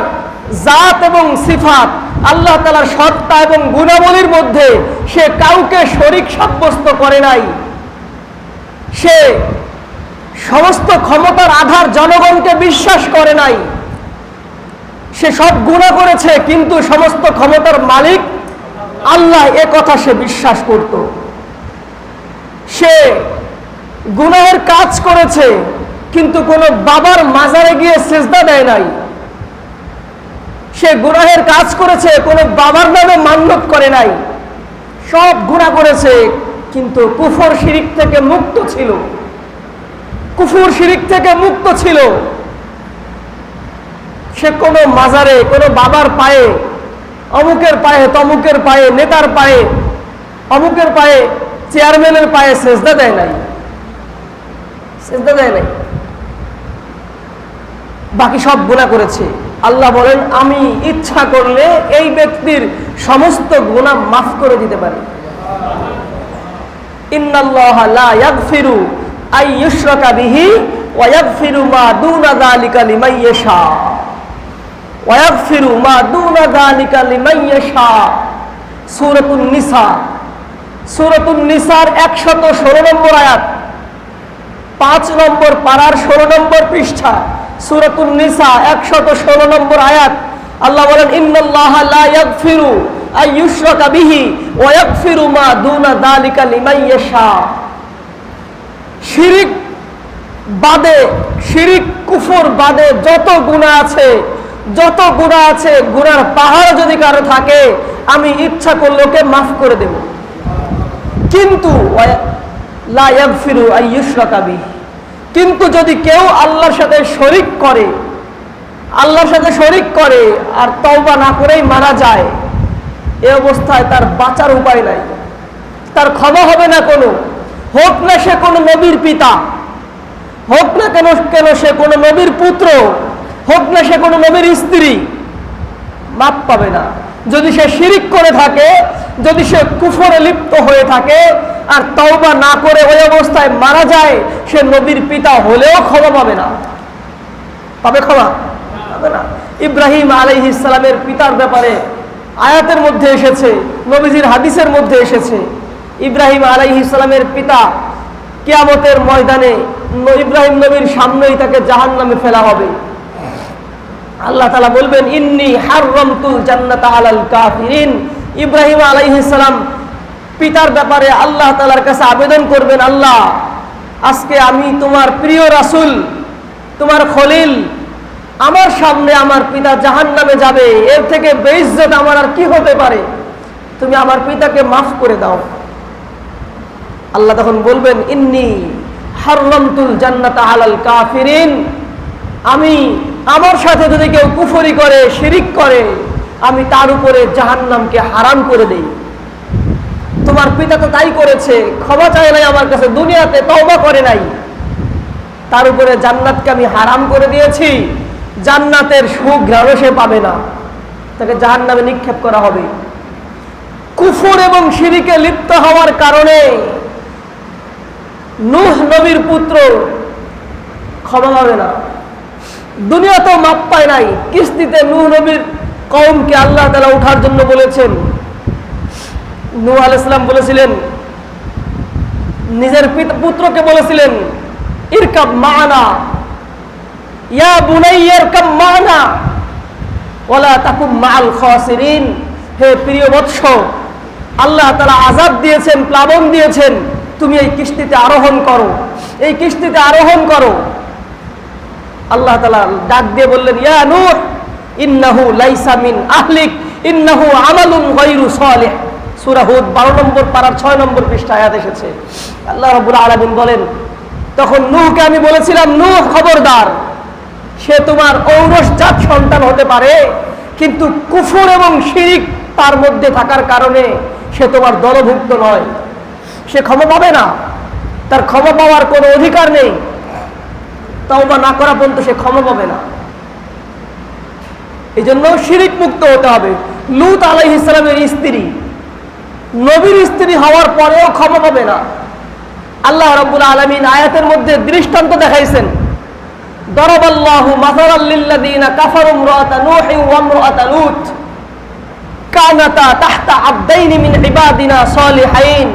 জাত এবং সিফাত, আল্লাহ তাআলার সত্তা এবং গুণাবলীর মধ্যে সে কাউকে শরীক সাব্যস্ত করে নাই। সে সমস্ত ক্ষমতার আধার জনগণকে বিশ্বাস করে নাই। সে সব গুনাহ করেছে কিন্তু সমস্ত ক্ষমতার মালিক আল্লাহ, এ কথা সে বিশ্বাস করত। সে গুনাহের কাজ করেছে কিন্তু কোনো বাবার মাজারে গিয়ে সিজদা দেয় নাই। সে গুনাহের কাজ করেছে, কোনো বাবার নামে মান্যত করে নাই। সব গুনাহ করেছে কিন্তু কুফর শিরিক থেকে মুক্ত ছিল, কুফর শিরিক থেকে মুক্ত ছিল। সে কোনো মাজারে, কোনো বাবার পায়ে, অমুকের পায়ে, তমুকের পায়ে, নেতার পায়ে, অমুকের পায়ে, চেয়ারম্যানের পায়ে সিজদা দেয় নাই, সিজদা দেয় নাই। বাকি সব গুনাহ করেছে। আল্লাহ বলেন আমি ইচ্ছা করলে এই ব্যক্তির সমস্ত গুনাহ মাফ করে দিতে পারি। ইন্নাল্লাহা লা ইয়াগফিরু আন ইউশরাকা বিহি ওয়া ইয়াগফিরু মা দুনা যালিকা লিমান ইয়াশা ওয়াগফিরু মা দুনা যালিকা লিমান ইয়াশা। সূরাতুন নিসা, সূরাতুন নিসার 116 নম্বর আয়াত, 5 নম্বর পারার 16 নম্বর পৃষ্ঠা, সূরাতুন নিসা 116 নম্বর আয়াত। আল্লাহ বলেন, ইন্নাল্লাহা লা ইয়াগফিরু আইয়ুশরাকা বিহি ওয়া ইয়াগফিরু মা দুনা যালিকা লিমান ইয়াশা। শিরিক বাদে, শিরিক কুফর বাদে যত গুনাহ আছে, যত গুনাহ আছে, গুনার পাহাড় যদি কারো থাকে আমি ইচ্ছা করলে ওকে মাফ করে দেব। কিন্তু লা ইয়াগফিরু আইয়ুশরাকা বিহি, কিন্তু যদি কেউ আল্লাহর সাথে শরীক করে, আল্লাহর সাথে শরীক করে আর তওবা না করেই মারা যায়, এই অবস্থায় তার বাঁচার উপায় নাই, তার ক্ষমা হবে না কোনো, হোক না সে কোনো নবীর পিতা, হোক না কেন সে কোনো নবীর পুত্র, হোক না সে কোনো নবীর স্ত্রী, মাপ পাবে না। যদি সে শিরিক করে থাকে, যদি সে কুফরে লিপ্ত হয়ে থাকে আর তওবা না করে ওই অবস্থায় মারা যায়, সে নবীর পিতা হলেও ক্ষমা পাবে না। পাবে ক্ষমা? পাবে না। ইব্রাহিম আলাইহিস সালামের পিতার ব্যাপারে আয়াতের মধ্যে এসেছে, নবীজির হাদিসের মধ্যে এসেছে, ইব্রাহিম আলাইহিস সালামের পিতা কিয়ামতের ময়দানে ইব্রাহিম নবীর সামনেই তাকে জাহান্নামে ফেলা হবে। আল্লাহ তাআলা বলবেন, ইন্নী হাররামতুল জান্নাতা আলাল কাফিরিন। ইব্রাহিম আলাইহিস সালাম পিতার ব্যাপারে আল্লাহ তাআলার কাছে আবেদন করবেন, আল্লাহ আজকে আমি তোমার প্রিয় রাসূল, তোমার খলিল, আমার সামনে আমার পিতা জাহান্নামে যাবে, এর থেকে বেইজ্জত আমার আর কি হতে পারে, তুমি আমার পিতাকে মাফ করে দাও। আল্লাহ তখন বলবেন, ইন্নী হাররামতুল জান্নাতা আলাল কাফিরিন, আমি আমার সাথে যদি কেউ কুফরি করে, শিরিক করে, আমি তার উপরে জাহান্নামকে হারাম করে দেই। তোমার পিতা তো তাই করেছে, ক্ষমা চায় নাই আমার কাছে, দুনিয়াতে তওবা করে নাই, তার উপরে জান্নাতকে আমি হারাম করে দিয়েছি, জান্নাতের সুঘ্রাণও সে পাবে না, তাকে জাহান্নামে নিক্ষেপ করা হবে। কুফর এবং শিরিকে লিপ্ত হওয়ার কারণে নূহ নবীর পুত্র ক্ষমা পাবে না, দুনিয়াতেও মাপ পায় নাই। কিস্তিতে নূহ নবীর কওমকে আল্লাহ তাআলা উঠার জন্য বলেছেন। নূহ আলাইহিস সালাম বলেছিলেন, নিজের পুত্রকে বলেছিলেন, ইরকাব মা'না ইয়া বুনাইয়া ইরকাব মা'না ওয়ালা তাকুম মা'আল খাসিরিন। হে প্রিয় বৎস, আল্লাহ তাআলা আযাব দিয়েছেন, প্লাবন দিয়েছেন, তুমি এই কিস্তিতে আরোহণ করো, এই কিস্তিতে আরোহণ করো। আল্লাহ তাআলা ডাক দিয়ে বললেন, ইয়া নূহ ইন্নাহু লাইসা মিন আহলিক ইন্নাহু আমালুন গায়রু সালিহ। সূরা হুদ 12 নম্বর পারার 6 নম্বর পৃষ্ঠা আয়াত এসেছে। আল্লাহ রাব্বুল আলামিন বলেন, তখন নূহকে আমি বলেছিলাম, নূহ খবরদার, সে তোমার ঔরসজাত সন্তান হতে পারে, কিন্তু কুফর এবং শিরিক তার মধ্যে থাকার কারণে সে তোমার দলভুক্ত নয়, সে ক্ষমা পাবে না, তার ক্ষমা পাওয়ার কোনো অধিকার নেই, তওবা না করা পর্যন্ত সে ক্ষমা পাবে না। এই জন্য শিরিক মুক্ত হতে হবে। লূত আলাইহিস সালামের স্ত্রী নবীর স্ত্রী হওয়ার পরেও ক্ষমা পাবে না। আল্লাহ রাব্বুল আলামিন আয়াতের মধ্যে দৃষ্টান্ত দেখাইছেন, দরাবাল্লাহু মাসালাল লিল্লাযিনা কাফারু ইমরাআতা নূহি ওয়া ইমরাআতা লূত কানাতা তাহতা আবদাইনি মিন ইবাদিনা সালিহাইন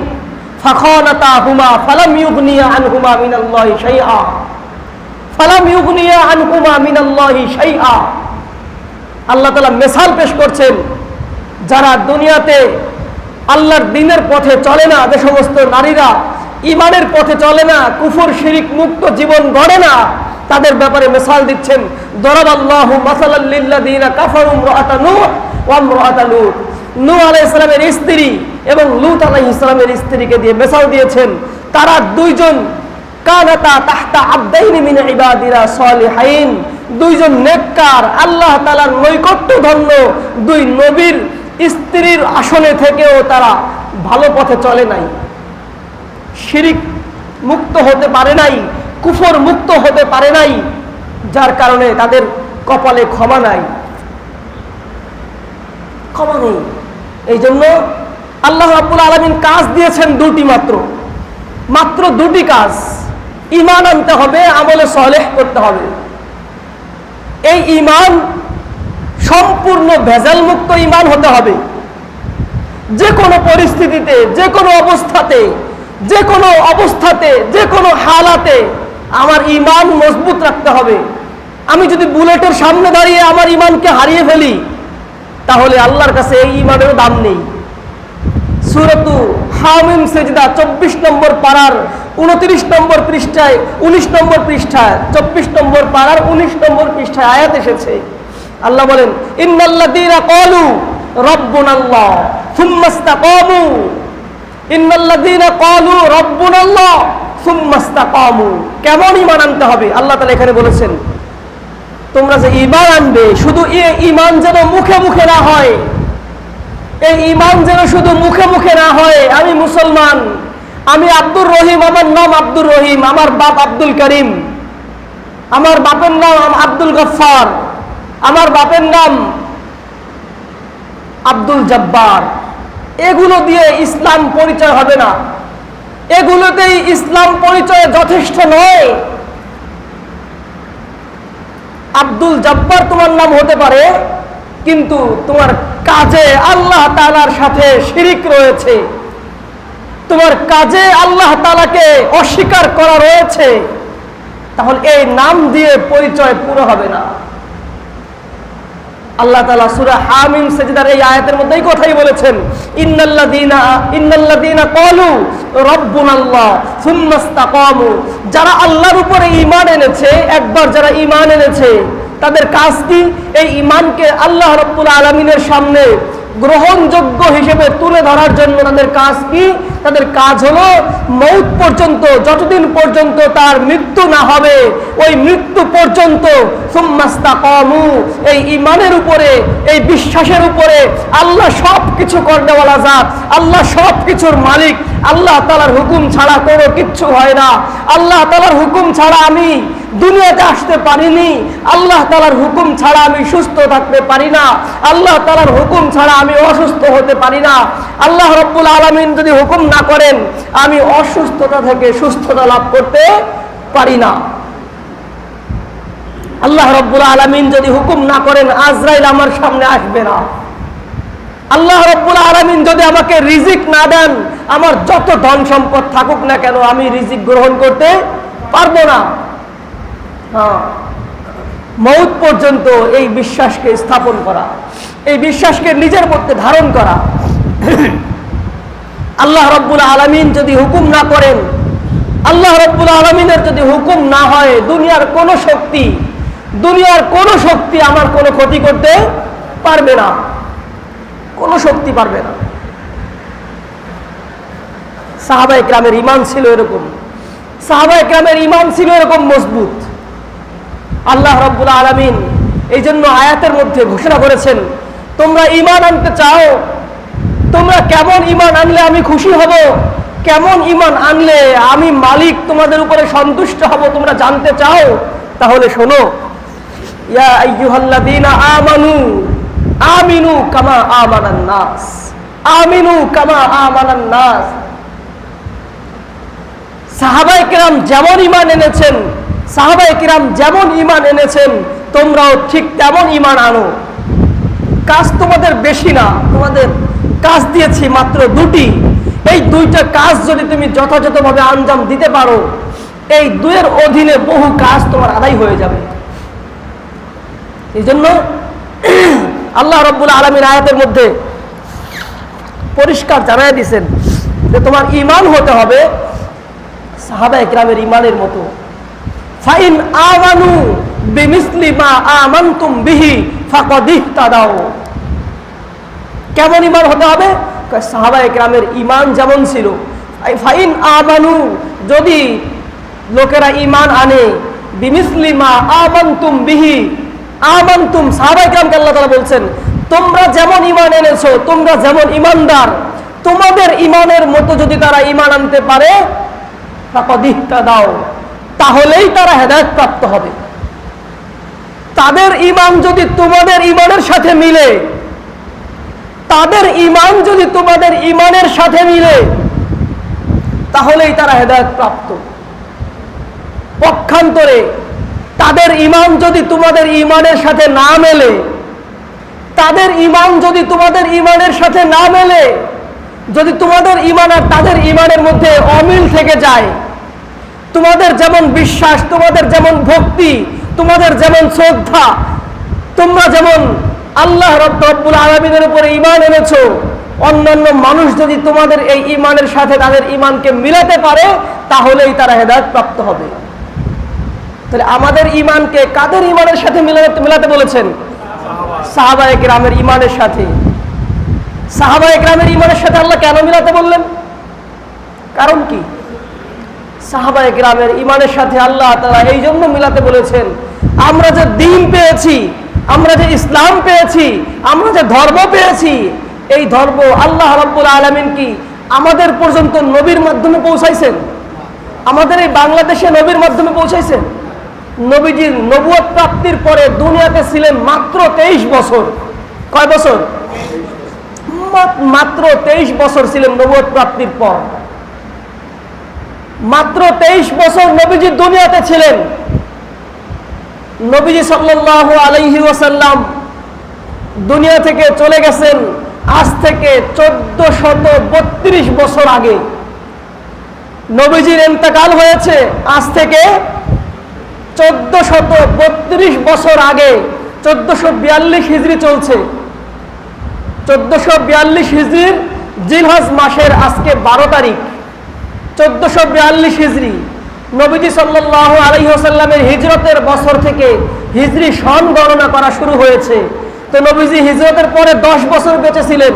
ফাখানাতাহুমা ফালাম ইউগনিয়া আনহুমা মিনাল্লাহি শাইআ ফালাম ইউগনিয়া আনহুমা মিনাল্লাহি শাইআ। আল্লাহ তাআলা মিসাল পেশ করছেন, যারা দুনিয়াতে আল্লাহর দ্বীনের পথে চলে না, যে সমস্ত নারীরা ঈমানের পথে চলে না, কুফর শিরিক মুক্ত জীবন গড়ে না, তাদের ব্যাপারে মিসাল দিচ্ছেন। দরাবাল্লাহু মাসালাল লিল্লাযিনা কাফারু ইমরাআতা নূহ ওয়া ইমরাআতা লূত। নূহ আলাইহিস সালামের স্ত্রী এবং লূত আলাইহিস সালামের স্ত্রীকে দিয়ে মিসাল দিয়েছেন, তারা দুইজন কানাতা তাহতা আবদাইনি মিন ইবাদিনা সালিহাইন, দুইজন নেককার আল্লাহ তাআলার নৈকট্যধন্য দুই নবীর স্ত্রীর আসনে থেকেও তারা ভালো পথে চলে নাই, শিরিক মুক্ত হতে পারে নাই, কুফর মুক্ত হতে পারে নাই, যার কারণে তাদের কপালে ক্ষমা নাই, ক্ষমা নেই। এই জন্য আল্লাহ রাব্বুল আলামিন কাজ দিয়েছেন দুটি, মাত্র দুটি কাজ। ঈমান আনতে হবে, আমলে সালেহ করতে হবে। এই ঈমান সম্পূর্ণ ভেজাল মুক্ত ঈমান হতে হবে। যে কোনো পরিস্থিতিতে, যে কোনো অবস্থাতে, যে কোনো অবস্থাতে, যে কোনো হালাতে আমার ঈমান মজবুত রাখতে হবে। আমি যদি বুলেটের সামনে দাঁড়িয়ে আমার ঈমানকে হারিয়ে ফেলি, তাহলে আল্লাহর কাছে এই ঈমানেরও দাম নেই। সূরাতু হামিম সেজদা 24 নম্বর পারার 29 নম্বর পৃষ্ঠায়, 19 নম্বর পৃষ্ঠায়, 24 নম্বর পারার 19 নম্বর পৃষ্ঠায় আয়াত এসেছে। আল্লাহ বলেন, ইন্নাল্লাযীনা ক্বালু রাব্বুনাল্লাহ সুম্মা ইসতাকামু, ইন্নাল্লাযীনা ক্বালু রাব্বুনাল্লাহ সুম্মা ইসতাকামু। কেমন ঈমান আনতে হবে আল্লাহ তাআলা এখানে বলেছেন, তোমরা যে ঈমান আনবে, শুধু এই ঈমান যেন মুখে মুখে না হয়, এই ঈমান যেন শুধু মুখে মুখে না হয় আমি মুসলমান, আমি আব্দুর রহিম, আমার নাম আব্দুর রহিম, আমার বাপ আব্দুল করিম, আমার বাপের নাম আব্দুল গফফার, আমার বাপের নাম আব্দুল জব্বার। এগুলো দিয়ে ইসলাম পরিচয় হবে না, এগুলোতেই ইসলাম পরিচয় যথেষ্ট নয়। আব্দুল জব্বার তোমার নাম হতে পারে, কিন্তু তোমার কাজে আল্লাহ তাআলার সাথে শিরিক রয়েছে, তোমার কাজে আল্লাহ তাআলাকে অস্বীকার করা রয়েছে, তাহলে এই নাম দিয়ে পরিচয় পুরো হবে না। আল্লাহ তাআলা সূরা হামিম সেজদার এই আয়াতের মধ্যেই কথাই বলেছেন, ইন্নাল্লাযীনা ক্বালু রাব্বুনাল্লাহ সুম্মা ইসতাকামু। যারা আল্লাহর উপরে ঈমান এনেছে, একবার যারা ঈমান এনেছে, তাদের কাজ কি? এই ঈমানকে আল্লাহ রাব্বুল আলামিনের সামনে গ্রহণযোগ্য হিসেবে তুলে ধরার জন্য তাদের কাজ কি? তাদের কাজ হলো মৌত পর্যন্ত, যতদিন পর্যন্ত তার মৃত্যু না হবে, ওই মৃত্যু পর্যন্ত সুম্মা ইসতাকামু, এই ঈমানের উপরে, এই বিশ্বাসের উপরে আল্লাহ সব কিছু করনেওয়ালা জাত, আল্লাহ সব কিছুর মালিক, আল্লাহ তাআলার হুকুম ছাড়া কোনো কিচ্ছু হয় না। আল্লাহ তাআলার হুকুম ছাড়া আমি দুনিয়াতে আসতে পারিনি, আল্লাহ তাআলার হুকুম ছাড়া আমি সুস্থ থাকতে পারি না, আল্লাহ তাআলার হুকুম ছাড়া আমি অসুস্থ হতে পারি না। আল্লাহ রাব্বুল আলামিন যদি হুকুম না করেন, আমি অসুস্থতা থেকে সুস্থতা লাভ করতে পারি না। আল্লাহ রাব্বুল আলামিন যদি হুকুম না করেন, আজরাইল আমার সামনে আসবে না। আল্লাহ রাব্বুল আলামিন যদি আমাকে রিজিক না দেন, আমার যত ধন সম্পদ থাকুক না কেন, আমি রিজিক গ্রহণ করতে পারবো না। মৌত পর্যন্ত এই বিশ্বাসকে স্থাপন করা, এই বিশ্বাসকে নিজের মধ্যে ধারণ করা। আল্লাহ রাব্বুল আলামিন যদি হুকুম না করেন, আল্লাহ রাব্বুল আলামিনের যদি হুকুম না হয়, দুনিয়ার কোনো শক্তি, দুনিয়ার কোনো শক্তি আমার কোনো ক্ষতি করতে পারবে না, কোনো শক্তি পারবে না। সাহাবায়ে কেরামের ঈমান ছিল এরকম, সাহাবায়ে কেরামের ঈমান ছিল এরকম মজবুত। আল্লাহ রাব্বুল আলামিন এই জন্য আয়াতের মধ্যে ঘোষণা করেছেন, তোমরা ঈমান আনতে চাও, তোমরা কেমন ঈমান আনলে আমি খুশি হব, কেমন ঈমান আনলে আমি মালিক তোমাদের উপরে সন্তুষ্ট হব, তোমরা জানতে চাও? তাহলে শোনো, ইয়া আইয়ুহাল্লাযীনা আমানু আমিনু কামা আমানান নাস, আমিনু কামা আমানান নাস। সাহাবায়ে কেরাম যেমন ঈমান এনেছেন, সাহাবায়ে কেরাম যেমন ঈমান এনেছেন, তোমরাও ঠিক তেমন ঈমান আনো। কাজ তোমাদের বেশি না, তোমাদের কাজ দিয়েছি মাত্র দুটি। এই দুইটা কাজ যদি তুমি যথাযথভাবে আঞ্জাম দিতে পারো, এই দুইয়ের অধীনে বহু কাজ তোমার আদায় হয়ে যাবে। এই জন্য আল্লাহ রাব্বুল আলামিন আয়াতের মধ্যে পরিষ্কার জানায় দিয়েছেন যে তোমার ঈমান হতে হবে সাহাবায়ে কেরামের ঈমানের মতো। ফাইন আমানু বিমিসলি মা আমানতুম বিহি ফাকাদ ইহতাদাও। কেমন ঈমান হতে হবে? সাহাবায়ে কেরামের ঈমান যেমন ছিল, ফাইন আমানু, যদি লোকেরা ঈমান আনে, বিমিসলি মা আমানতুম বিহি, আমানতুম সাহাবায়ে কেরামকে আল্লাহ তাআলা বলছেন, তোমরা যেমন ঈমান এনেছো, তোমরা যেমন ঈমানদার, তোমাদের ঈমানের মতো যদি তারা ঈমান আনতে পারে, ফাকাদ ইহতাদাও, তাহলেই তারা হেদায়েত প্রাপ্ত হবে। তাদের ঈমান যদি তোমাদের ঈমানের সাথে মিলে, তাদের ঈমান যদি তোমাদের ঈমানের সাথে মিলে, তাহলেই তারা হেদায়েত প্রাপ্ত। পক্ষান্তরে তাদের ঈমান যদি তোমাদের ঈমানের সাথে না মেলে, তাদের ঈমান যদি তোমাদের ঈমানের সাথে না মেলে, যদি তোমাদের ঈমান আর তাদের ঈমানের মধ্যে অমিল থেকে যায়, তোমাদের যেমন বিশ্বাস, তোমাদের যেমন ভক্তি, তোমাদের যেমন শ্রদ্ধা, তোমরা যেমন আল্লাহ রব্বুল আলামিনের উপরে ঈমান এনেছো, অন্যান্য মানুষ যদি তোমাদের এই ঈমানের সাথে তাদের ঈমানকে মিলাতে পারে, তাহলেই তারা হেদায়েত প্রাপ্ত হবে। তাহলে আমাদের ঈমানকে কাদের ঈমানের সাথে মিলাতে বলেছেন? সাহাবায়ে কেরামের ঈমানের সাথে। সাহাবায়ে কেরামের ঈমানের সাথে আল্লাহ কেন মিলাতে বললেন? কারণ কি? সাহাবায়ে কেরামের ঈমানের সাথে আল্লাহ তাআলা এই জন্য মিলাতে বলেছেন, আমরা যে দ্বীন পেয়েছি, আমরা যে ইসলাম পেয়েছি, আমরা যে ধর্ম পেয়েছি, এই ধর্ম আল্লাহ রাব্বুল আলামিন কি আমাদের পর্যন্ত নবীর মাধ্যমে পৌঁছাইছেন? আমাদের এই বাংলাদেশে নবীর মাধ্যমে পৌঁছাইছেন? নবীজির নবুয়ত প্রাপ্তির পরে দুনিয়াতে ছিলেন মাত্র 23 বছর। কয় বছর? মাত্র 23 বছর ছিলেন নবুয়ত প্রাপ্তির পর। মাত্র 23 বছর নবীজি দুনিয়াতে ছিলেন। নবীজি সাল্লাল্লাহু আলাইহি ওয়াসাল্লাম দুনিয়া থেকে চলে গেছেন আজ থেকে 1432 বছর আগে। নবীজির ইন্তেকাল হয়েছে আজ থেকে 1432 বছর আগে। 1442 হিজরি চলছে। 1442 হিজরির জিলহজ মাসের আজকে 12 তারিখ। 1442 হিজরি নবীজি সাল্লাল্লাহু আলাইহি ওয়াসাল্লামের হিজরতের বছর থেকে হিজরি সন গণনা করা শুরু হয়েছে। তো নবীজি হিজরতের পরে 10 বছর বেঁচে ছিলেন,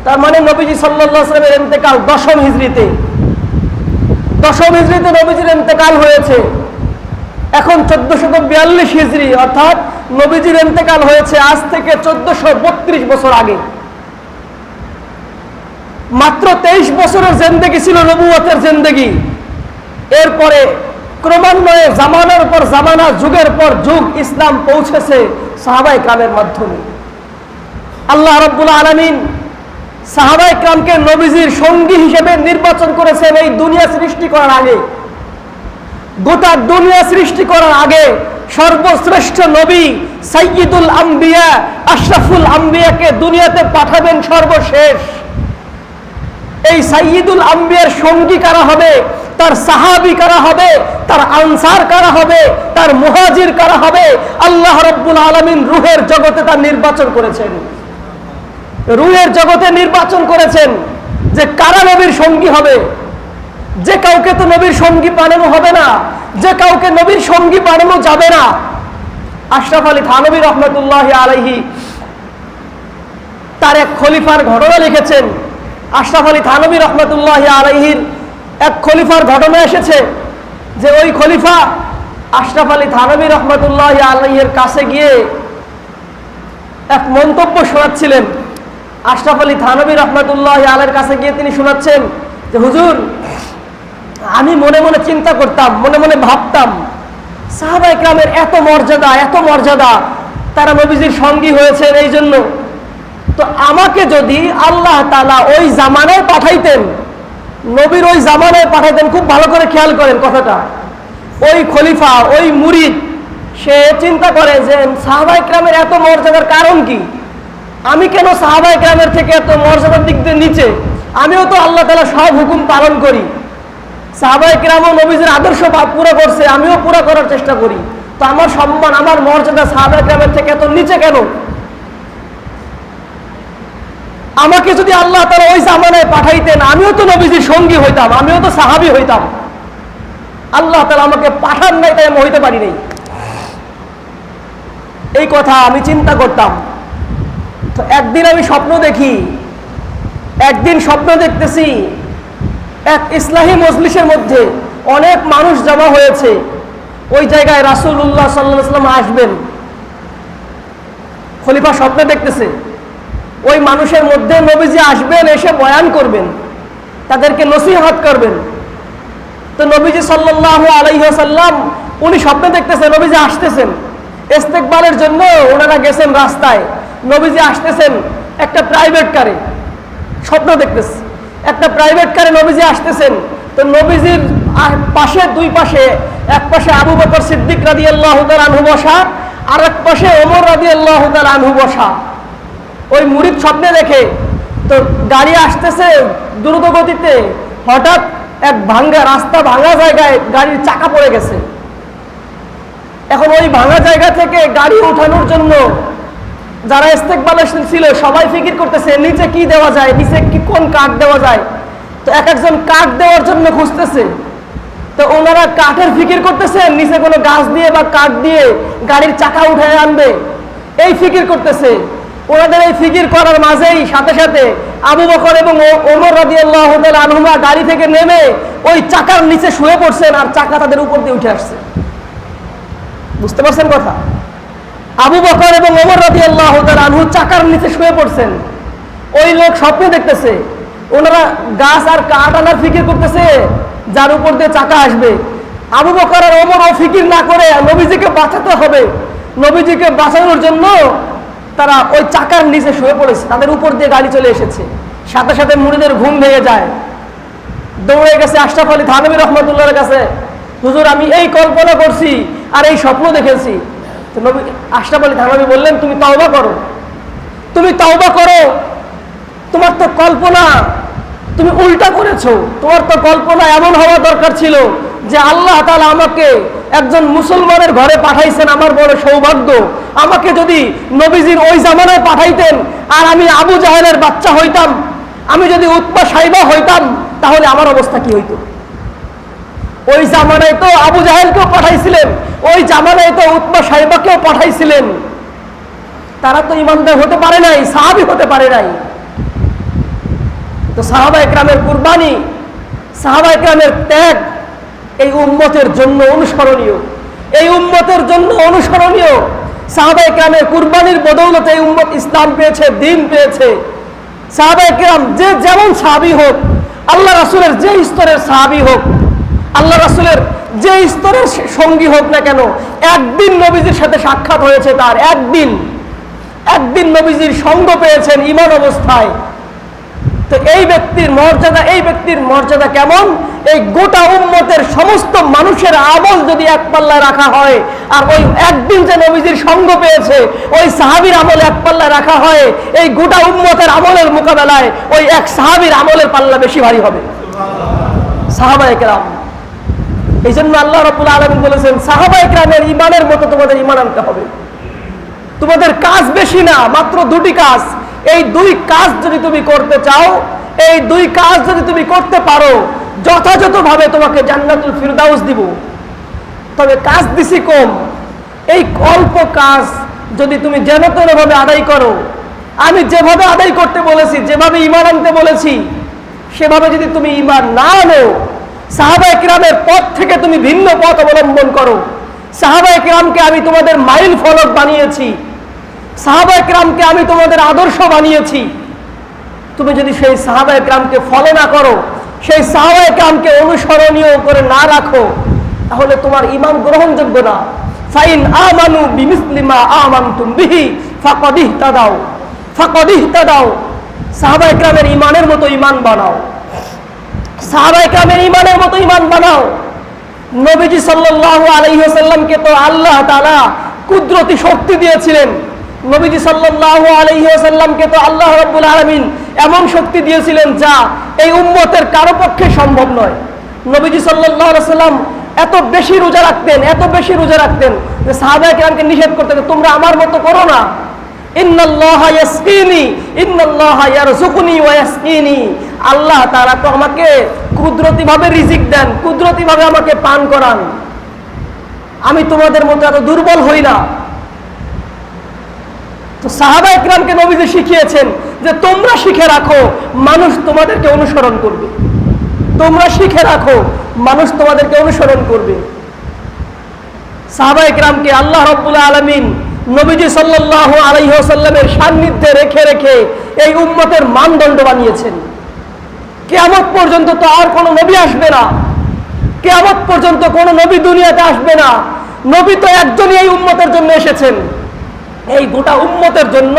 তার মানে নবীজি সাল্লাল্লাহু আলাইহি ওয়াসাল্লামের ইন্তেকাল 10ম হিজরিতে। 10ম হিজরিতে নবীজির ইন্তেকাল হয়েছে। এখন 1442 হিজরি, অর্থাৎ নবীজির ইন্তেকাল হয়েছে আজ থেকে 1432 বছর আগে। মাত্র 23 বছরের জিন্দেগি ছিল নবুয়তের জিন্দেগি। এরপরে ক্রমান্বয়ে জামানার পর জামানা, যুগের পর যুগ ইসলাম পৌঁছেছে সাহাবায়ে কেরামের মাধ্যমে। আল্লাহ রাব্বুল আলামিন সাহাবায়ে কেরামকে নবীজির সঙ্গী হিসেবে নির্বাচন করেছেন এই দুনিয়া সৃষ্টি করার আগে। গোটা দুনিয়া সৃষ্টি করার আগে সর্বশ্রেষ্ঠ নবী সাইয়্যিদুল আম্বিয়া, আশরাফুল আম্বিয়াকে দুনিয়াতে পাঠাবেন সর্বশেষ। এই সাইয়্যিদুল আম্বিয়ার সঙ্গী কারা হবে, তার সাহাবী কারা হবে, তার আনসার কারা হবে, তার মুহাজির কারা হবে, আল্লাহ রাব্বুল আলামিন রূহের জগতে তার নির্বাচন করেছেন। রূহের জগতে নির্বাচন করেছেন যে কারা নবীর সঙ্গী হবে। যে কাউকে তো নবীর সঙ্গী বানানো হবে না, যে কাউকে নবীর সঙ্গী বানানো যাবে না। আশরাফ আলী থানভী রহমতুল্লাহি আলাইহি তার এক খলিফার ঘটনা লিখেছেন। আশরাফ আলী থানভী রহমতুল্লাহি আলাইহির এক খলিফার ঘটনা এসেছে যে ওই খলিফা আশরাফ আলী থানভী রহমতুল্লাহি আলাইহির কাছে গিয়ে এক মন্তব্য শোনাচ্ছিলেন। আশরাফ আলী থানভী রহমতুল্লাহি আলাইহির কাছে গিয়ে তিনি শোনাচ্ছেন যে হুজুর, আমি মনে মনে চিন্তা করতাম, মনে মনে ভাবতাম সাহাবায়ে কেরামের এত মর্যাদা, তারা নবীজির সঙ্গী হয়েছেন এই জন্য। তো আমাকে যদি আল্লাহ তাআলা ওই জামানায় পাঠাইতেন, নবীর ওই জামানায় পাঠাইতেন, খুব ভালো করে খেয়াল করেন কথাটা। ওই খলিফা, ওই মুরিদ, সে চিন্তা করে যে সাহাবায়ে কেরামের এত মর্যাদার কারণ কি? আমি কেন সাহাবায়ে কেরামের থেকে এত মর্যাদার দিক দিয়ে নিচে? আমিও তো আল্লাহ তাআলা সব হুকুম পালন করি। সাহাবায়ে কেরামও নবীজির আদর্শ পুরো করছে, আমিও পুরো করার চেষ্টা করি। তো আমার সম্মান, আমার মর্যাদা সাহাবায়ে কেরামের থেকে এত নিচে কেন? আমাকে যদি আল্লাহ তাআলা ওই জামানায় পাঠাইতেন, আমিও তো নবীজির সঙ্গী হইতাম, আমিও তো সাহাবী হইতাম। আল্লাহ তাআলা আমাকে পাঠান নাই, তাই আমি হইতে পারি নাই। এই কথা আমি চিন্তা করতাম। তো একদিন আমি স্বপ্ন দেখি, একদিন স্বপ্ন দেখতেছি এক ইসলাহি মজলিসের মধ্যে অনেক মানুষ জমা হয়েছে। ওই জায়গায় রাসূলুল্লাহ সাল্লাল্লাহু আলাইহি ওয়াসাল্লাম আসবেন। খলিফা স্বপ্নে দেখতেছে ওই মানুষের মধ্যে নবীজি আসবেন, এসে বয়ান করবেন, তাদেরকে নসিহত করবেন। তো নবীজি সাল্লাল্লাহু আলাইহি ওয়াসাল্লাম উনি স্বপ্নে দেখতেছেন নবীজি আসতেছেন। ইস্তেকবালের জন্য ওনারা গেছেন রাস্তায়, নবীজি আসতেছেন একটা প্রাইভেট কারে। স্বপ্ন দেখতেছে একটা প্রাইভেট কারে নবীজি আসতেছেন। তো নবীজির পাশে, দুই পাশে, এক পাশে আবু বকর সিদ্দিক রাদিয়াল্লাহু তাআলা আনহু বসা, আর এক পাশে ওমর রাদিয়াল্লাহু তাআলা আনহু বসা। ওই মুরিদ স্বপ্নে দেখে তো গাড়ি আসতেছে দ্রুত গতিতে, হঠাৎ এক ভাঙ্গা রাস্তা, ভাঙা জায়গায় গাড়ির চাকা পড়ে গেছে। এখন ওই ভাঙা জায়গা থেকে গাড়ি উঠানোর জন্য যারা ইস্তেকবালে ছিল সবাই ফিকির করতেছে নিচে কি দেওয়া যায়, নিচে কি কোন কাঠ দেওয়া যায়। তো এক একজন কাঠ দেওয়ার জন্য খুঁজতেছে। তো ওনারা কাঠের ফিকির করতেছে, নিচে কোনো গাছ দিয়ে বা কাঠ দিয়ে গাড়ির চাকা উঠে আনবে, এই ফিকির করতেছে। ওনাদের এই ফিকির করার মাঝেই সাথে সাথে আবু বকর এবং ওমর রাদিয়াল্লাহু তাআলা আনহুমা গাড়ি থেকে নেমে ওই চাকার নিচে শুয়ে পড়ছেন, আর চাকা তাদের উপর দিয়ে উঠে আসছে। বুঝতে পারছেন কথা? আবু বকর এবং ওমর রাদিয়াল্লাহু তাআলা আনহু চাকার নিচে শুয়ে পড়ছেন। ওই লোক স্বপ্নে দেখতেছে, ওনারা গাছ আর কাঠ আনার ফিকির করতেছে যার উপর দিয়ে চাকা আসবে। আবু বকর আর ওমর ও ফিকির না করে নবীজিকে বাঁচাতে হবে, নবীজিকে বাঁচানোর জন্য তারা ওই চাকার নিচে শুয়ে পড়েছে, তাদের উপর দিয়ে গাড়ি চলে এসেছে। সাথে সাথে মুরিদের ঘুম ভেঙে যায়, দৌড়ে গেছে আশরাফ আলী থানভী রহমতুল্লাহর কাছে, হুজুর আমি এই কল্পনা করছি আর এই স্বপ্ন দেখেছি। তো নবী আশরাফ আলী থানভী বললেন, তুমি তওবা করো, তুমি তওবা করো, তোমার তো কল্পনা তুমি উল্টা করেছো। তোমার তো কল্পনা এমন হওয়া দরকার ছিল যে আল্লাহ তাআলা আমাকে একজন মুসলমানের ঘরে পাঠাইছেন, আমার বড় সৌভাগ্য। আমাকে যদি নবীজির ওই জামানায় পাঠাইতেন আর আমি আবু জাহেলের বাচ্চা হইতাম, আমি যদি উতবা সাইবা হইতাম, তাহলে আমার অবস্থা কি হইতো? ওই জামানায় তো আবু জাহেলকেও পাঠাইছিলেন, ওই জামানায় তো উতবা সাইবাকেও পাঠাইছিলেন, তারা তো ইমানদার হতে পারে নাই, সাহাবী হতে পারে নাই। তো সাহাবা ইকরামের কুরবানি, সাহাবা ইকরামের ত্যাগ এই উম্মতের জন্য অনুসরণীয়, এই উম্মতের জন্য অনুসরণীয়। সাহাবা ইকরামের কুরবানির বদৌলতে এই উম্মত ইসলাম পেয়েছে, দ্বীন পেয়েছে। সাহাবা ইকরাম যে যেমন সাহাবী হোক, আল্লাহ রাসূলের যে স্তরের সাহাবী হোক, আল্লাহ রাসূলের যে স্তরের সঙ্গী হোক না কেন, একদিন নবীজির সাথে সাক্ষাৎ হয়েছে, তার একদিন নবীজির সঙ্গ পেয়েছেন ঈমান অবস্থায়। তো এই ব্যক্তির মর্যাদা কেমন? এই গোটা উম্মতের সমস্ত মানুষের আমল যদি এক পাল্লায় রাখা হয়, আর ওই একদিন যে নবীজির সঙ্গ পেয়েছে ওই সাহাবীর আমল এক পাল্লায় রাখা হয়, এই গোটা উম্মতের আমলের মোকাবেলায় ওই এক সাহাবীর আমলের পাল্লা বেশি ভারী হবে। সাহাবায়ে কেরাম, এই জন্য আল্লাহ রাব্বুল আলামিন বলেছেন সাহাবায়ে কেরামের ঈমানের মতো তোমাদের ঈমান আনতে হবে। তোমাদের কাজ বেশি না, মাত্র দুটি কাজ। এই দুই কাজ যদি তুমি করতে চাও, এই দুই কাজ যদি তুমি করতে পারো, যথাযথভাবে তোমাকে জান্নাতুল ফিরদাউস দিব। তবে কাজ দিছি কম, এই অল্প কাজ যদি তুমি যেন তেনভাবে আদায় করো, আমি যেভাবে আদায় করতে বলেছি, যেভাবে ঈমান আনতে বলেছি, সেভাবে যদি তুমি ঈমান না আনো, সাহাবায়ে কিরামের পথ থেকে তুমি ভিন্ন পথ অবলম্বন করো, সাহাবায়ে কিরামকে আমি তোমাদের মাইল ফলক বানিয়েছি, সাহাবায়ে কিরামকে আমি তোমাদের আদর্শ বানিয়েছি, তুমি যদি সেই সাহাবায়ে কিরামকে ফলো না করো, সেই সাহাবায়ে কিরামকে অনুসরণীয় করে না রাখো, তাহলে তোমার ঈমান গ্রহণযোগ্য না। ফাইন আমানু বিমিসলি মা আমানতুম বিহি ফাকাদ ইহতাদাও। সাহাবায়ে কিরামের ঈমানের মতো ঈমান বানাও, সাহাবায়ে কিরামের ঈমানের মতো ঈমান বানাও। নবীজি সাল্লাল্লাহু আলাইহি ওয়াসাল্লামকে তো আল্লাহ তাআলা কুদরতি শক্তি দিয়েছিলেন, নবীজি সাল্লাল্লাহু আলাইহি ওয়াসাল্লামকে তো আল্লাহ রাব্বুল আলামিন এমন শক্তি দিয়েছিলেন যা এই উম্মতের কারো পক্ষে সম্ভব নয়। নবীজি সাল্লাল্লাহু আলাইহি ওয়াসাল্লাম এত বেশি রোজা রাখতেন যে সাহাবায়ে কিরামকে নিষেধ করতেন, তোমরা আমার মতো করো না। ইন্নাল্লাহা ইয়াসকিনি ইন্নাল্লাহা ইয়ারযুকুনি ওয়া ইয়াসকিনি। আল্লাহ তাআলা তো আমাকে কুদরতিভাবে রিজিক দেন, কুদরতিভাবে আমাকে পান করান, আমি তোমাদের মতো এত দুর্বল হই না। তো সাহাবায়ে কিরামকে নবীজি শিখিয়েছেন যে তোমরা শিখে রাখো, মানুষ তোমাদেরকে অনুসরণ করবে, তোমরা শিখে রাখো, মানুষ তোমাদেরকে অনুসরণ করবে। সাহাবায়ে কিরামকে আল্লাহ রাব্বুল আলামিন নবীজি সাল্লাল্লাহু আলাইহি ওয়াসাল্লামের সান্নিধ্যে রেখে রেখে এই উম্মতের মানদণ্ড বানিয়েছেন। কিয়ামত পর্যন্ত তো আর কোনো নবী আসবে না, কিয়ামত পর্যন্ত কোনো নবী দুনিয়াতে আসবে না। নবী তো একজনই এই উম্মতের জন্য এসেছেন, এই গোটা উম্মতের জন্য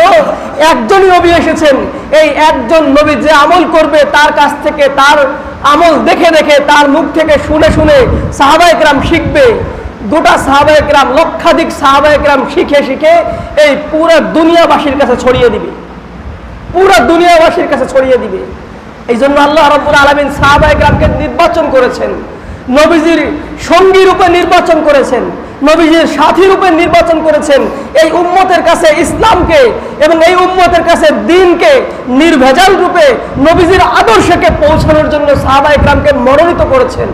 একজনই নবী এসেছেন। এই একজন নবী যে আমল করবে, তার কাছ থেকে, তার আমল দেখে দেখে, তার মুখ থেকে শুনে শুনে সাহাবায়ে কিরাম শিখবে। গোটা সাহাবায়ে কিরাম, লক্ষাধিক সাহাবায়ে কিরাম শিখে শিখে এই পুরো দুনিয়াবাসীর কাছে ছড়িয়ে দিবে। পুরো দুনিয়াবাসীর কাছে ছড়িয়ে দিবে। এই জন্য আল্লাহ রাব্বুল আলামিন সাহাবায়ে কেরামকে নির্বাচন করেছেন, নবীজির সঙ্গী রূপে নির্বাচন করেছেন, নবীজির সাথী রূপে নির্বাচন করেছেন, এই উম্মতের কাছে ইসলামকে এবং এই উম্মতের কাছে দ্বীনকে নির্ভেজাল রূপে নবীজির আদর্শকে পৌঁছানোর জন্য সাহাবায়ে কেরামকে মনোনীত করেছেন।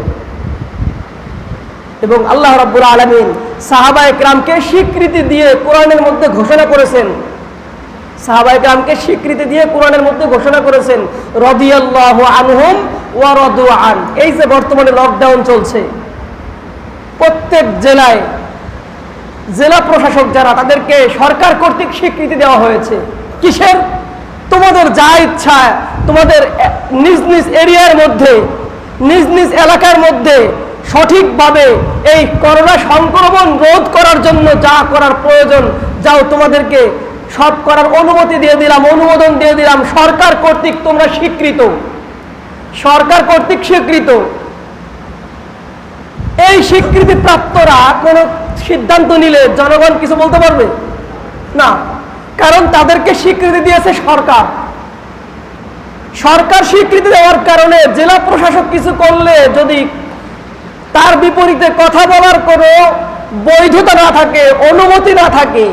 এবং আল্লাহ রাব্বুল আলামিন সাহাবায়ে কেরামকে স্বীকৃতি দিয়ে কোরআনের মধ্যে ঘোষণা করেছেন, সাহাবায়ে কেরামকে স্বীকৃতি দিয়ে কোরআনের মধ্যে ঘোষণা করেছেন রাদিয়াল্লাহু আনহুম ওয়া রাদু আন। এই যে বর্তমানে লকডাউন চলছে, প্রত্যেক জেলায় জেলা প্রশাসক যারা, তাদেরকে সরকার কর্তৃক স্বীকৃতি দেওয়া হয়েছে। কিসের? তোমাদের যা ইচ্ছা তোমাদের নিজ নিজ এরিয়ার মধ্যে, নিজ নিজ এলাকার মধ্যে সঠিকভাবে এই করোনা সংক্রমণ রোধ করার জন্য যা করার প্রয়োজন, যাও তোমাদেরকে সব করার অনুমতি দিয়ে দিলাম, অনুমোদন দিয়ে দিলাম। সরকার কর্তৃক তোমরা স্বীকৃত, সরকার কর্তৃক স্বীকৃত। এই স্বীকৃতি প্রাপ্তরা কোনো সিদ্ধান্ত নিলে জনগণ কিছু বলতে পারবে না, কারণ তাদেরকে স্বীকৃতি দিয়েছে সরকার। সরকার স্বীকৃতি দেওয়ার কারণে জেলা প্রশাসক কিছু করলে যদি তার বিপরীতে কথা বলার কোনো বৈধতা না থাকে, অনুমতি না থাকে,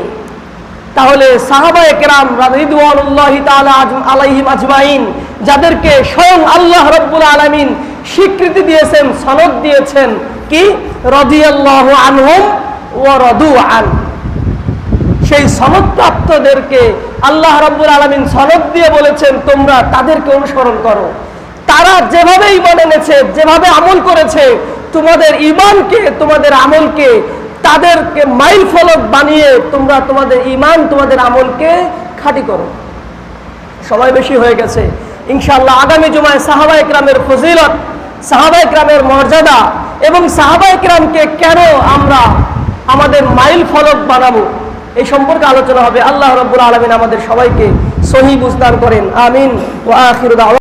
তাহলে সাহাবায়ে কেরাম রিদওয়ানুল্লাহি তাআলা আলাইহিম আজমাইন, যাদেরকে স্বয়ং আল্লাহ রাব্বুল আলামিন স্বীকৃতি দিয়েছেন, সনদ দিয়েছেন কি রাদিয়াল্লাহু আনহুম ওয়া রাদু আন, সেই সনদপ্রাপ্তদেরকে আল্লাহ রাব্বুল আলামিন সনদ দিয়ে বলেছেন তোমরা তাদেরকে অনুসরণ করো। তারা যেভাবে ঈমান এনেছে, যেভাবে আমল করেছে, তোমাদের ঈমানকে, তোমাদের আমলকে, তাদেরকে মাইল ফলক বানিয়ে তোমরা তোমাদের ঈমান, তোমাদের আমলকে খাঁটি করো। সময় বেশি হয়ে গেছে, ইনশাআল্লাহ আগামী জুমায় সাহাবায়ে কেরামের ফজিলত, সাহাবায়ে কেরামের মর্যাদা এবং সাহাবায়ে কেরামকে কেন আমরা আমাদের মাইল ফলক বানাবো, এই সম্পর্কে আলোচনা হবে। আল্লাহ রাব্বুল আলামিন আমাদের সবাইকে সহিহ বুঝ দান করেন। আমিন ওয়া আখিরু দাওয়া।